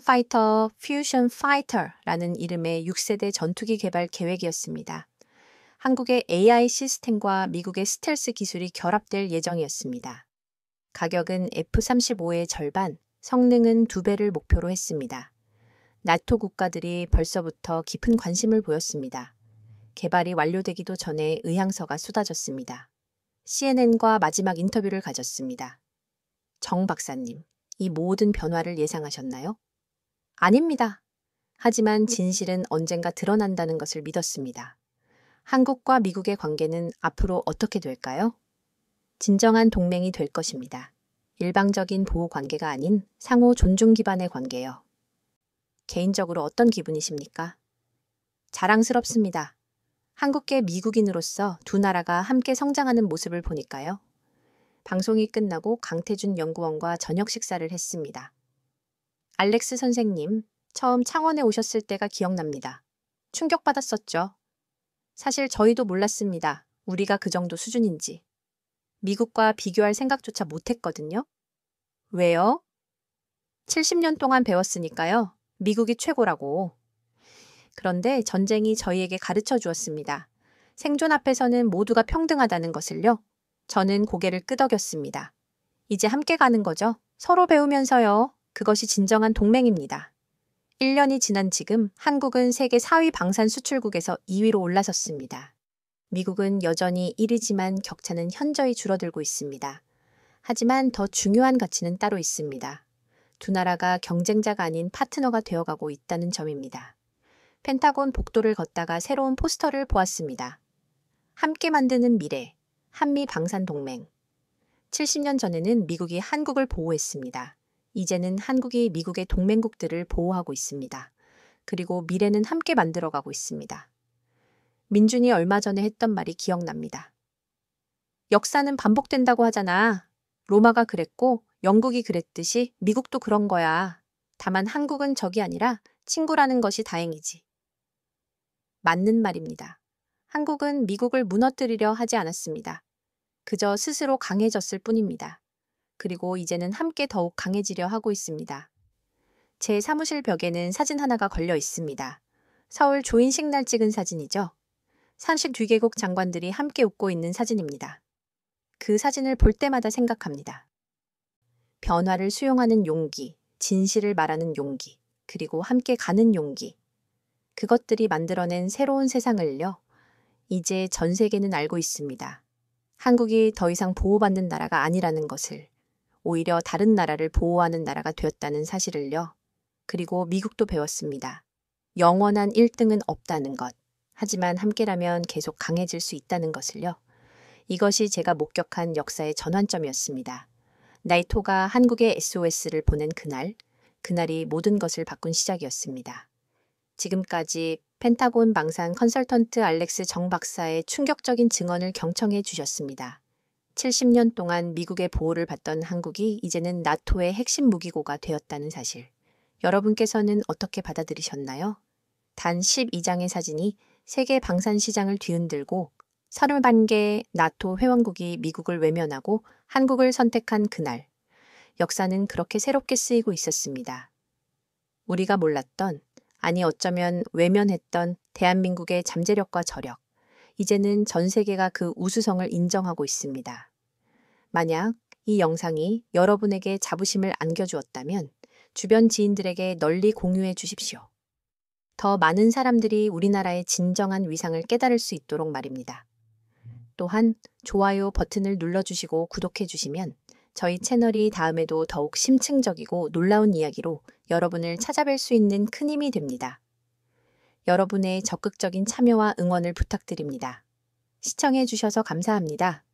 S1: 파이터라는 이름의 6세대 전투기 개발 계획이었습니다. 한국의 AI 시스템과 미국의 스텔스 기술이 결합될 예정이었습니다. 가격은 F-35의 절반, 성능은 2배를 목표로 했습니다. 나토 국가들이 벌써부터 깊은 관심을 보였습니다. 개발이 완료되기도 전에 의향서가 쏟아졌습니다. CNN과 마지막 인터뷰를 가졌습니다. 정 박사님, 이 모든 변화를 예상하셨나요? 아닙니다. 하지만 진실은 언젠가 드러난다는 것을 믿었습니다. 한국과 미국의 관계는 앞으로 어떻게 될까요? 진정한 동맹이 될 것입니다. 일방적인 보호 관계가 아닌 상호 존중 기반의 관계요. 개인적으로 어떤 기분이십니까? 자랑스럽습니다. 한국계 미국인으로서 두 나라가 함께 성장하는 모습을 보니까요. 방송이 끝나고 강태준 연구원과 저녁 식사를 했습니다. 알렉스 선생님, 처음 창원에 오셨을 때가 기억납니다. 충격받았었죠. 사실 저희도 몰랐습니다. 우리가 그 정도 수준인지. 미국과 비교할 생각조차 못했거든요. 왜요? 70년 동안 배웠으니까요. 미국이 최고라고. 그런데 전쟁이 저희에게 가르쳐 주었습니다. 생존 앞에서는 모두가 평등하다는 것을요. 저는 고개를 끄덕였습니다. 이제 함께 가는 거죠. 서로 배우면서요. 그것이 진정한 동맹입니다. 1년이 지난 지금 한국은 세계 4위 방산 수출국에서 2위로 올라섰습니다. 미국은 여전히 1위지만 격차는 현저히 줄어들고 있습니다. 하지만 더 중요한 가치는 따로 있습니다. 두 나라가 경쟁자가 아닌 파트너가 되어가고 있다는 점입니다. 펜타곤 복도를 걷다가 새로운 포스터를 보았습니다. 함께 만드는 미래, 한미 방산 동맹. 70년 전에는 미국이 한국을 보호했습니다. 이제는 한국이 미국의 동맹국들을 보호하고 있습니다. 그리고 미래는 함께 만들어가고 있습니다. 민준이 얼마 전에 했던 말이 기억납니다. 역사는 반복된다고 하잖아. 로마가 그랬고 영국이 그랬듯이 미국도 그런 거야. 다만 한국은 적이 아니라 친구라는 것이 다행이지. 맞는 말입니다. 한국은 미국을 무너뜨리려 하지 않았습니다. 그저 스스로 강해졌을 뿐입니다. 그리고 이제는 함께 더욱 강해지려 하고 있습니다. 제 사무실 벽에는 사진 하나가 걸려 있습니다. 서울 조인식 날 찍은 사진이죠. 산식 뒤개국 장관들이 함께 웃고 있는 사진입니다. 그 사진을 볼 때마다 생각합니다. 변화를 수용하는 용기, 진실을 말하는 용기, 그리고 함께 가는 용기. 그것들이 만들어낸 새로운 세상을요. 이제 전 세계는 알고 있습니다. 한국이 더 이상 보호받는 나라가 아니라는 것을, 오히려 다른 나라를 보호하는 나라가 되었다는 사실을요. 그리고 미국도 배웠습니다. 영원한 1등은 없다는 것. 하지만 함께라면 계속 강해질 수 있다는 것을요. 이것이 제가 목격한 역사의 전환점이었습니다. 나이토가 한국에 SOS를 보낸 그날이 모든 것을 바꾼 시작이었습니다. 지금까지 펜타곤 방산 컨설턴트 알렉스 정 박사의 충격적인 증언을 경청해 주셨습니다. 70년 동안 미국의 보호를 받던 한국이 이제는 나토의 핵심 무기고가 되었다는 사실. 여러분께서는 어떻게 받아들이셨나요? 단 12장의 사진이 세계 방산 시장을 뒤흔들고 31개 나토 회원국이 미국을 외면하고 한국을 선택한 그날, 역사는 그렇게 새롭게 쓰이고 있었습니다. 우리가 몰랐던, 아니 어쩌면 외면했던 대한민국의 잠재력과 저력, 이제는 전 세계가 그 우수성을 인정하고 있습니다. 만약 이 영상이 여러분에게 자부심을 안겨주었다면 주변 지인들에게 널리 공유해 주십시오. 더 많은 사람들이 우리나라의 진정한 위상을 깨달을 수 있도록 말입니다. 또한 좋아요 버튼을 눌러주시고 구독해주시면 저희 채널이 다음에도 더욱 심층적이고 놀라운 이야기로 여러분을 찾아뵐 수 있는 큰 힘이 됩니다. 여러분의 적극적인 참여와 응원을 부탁드립니다. 시청해주셔서 감사합니다.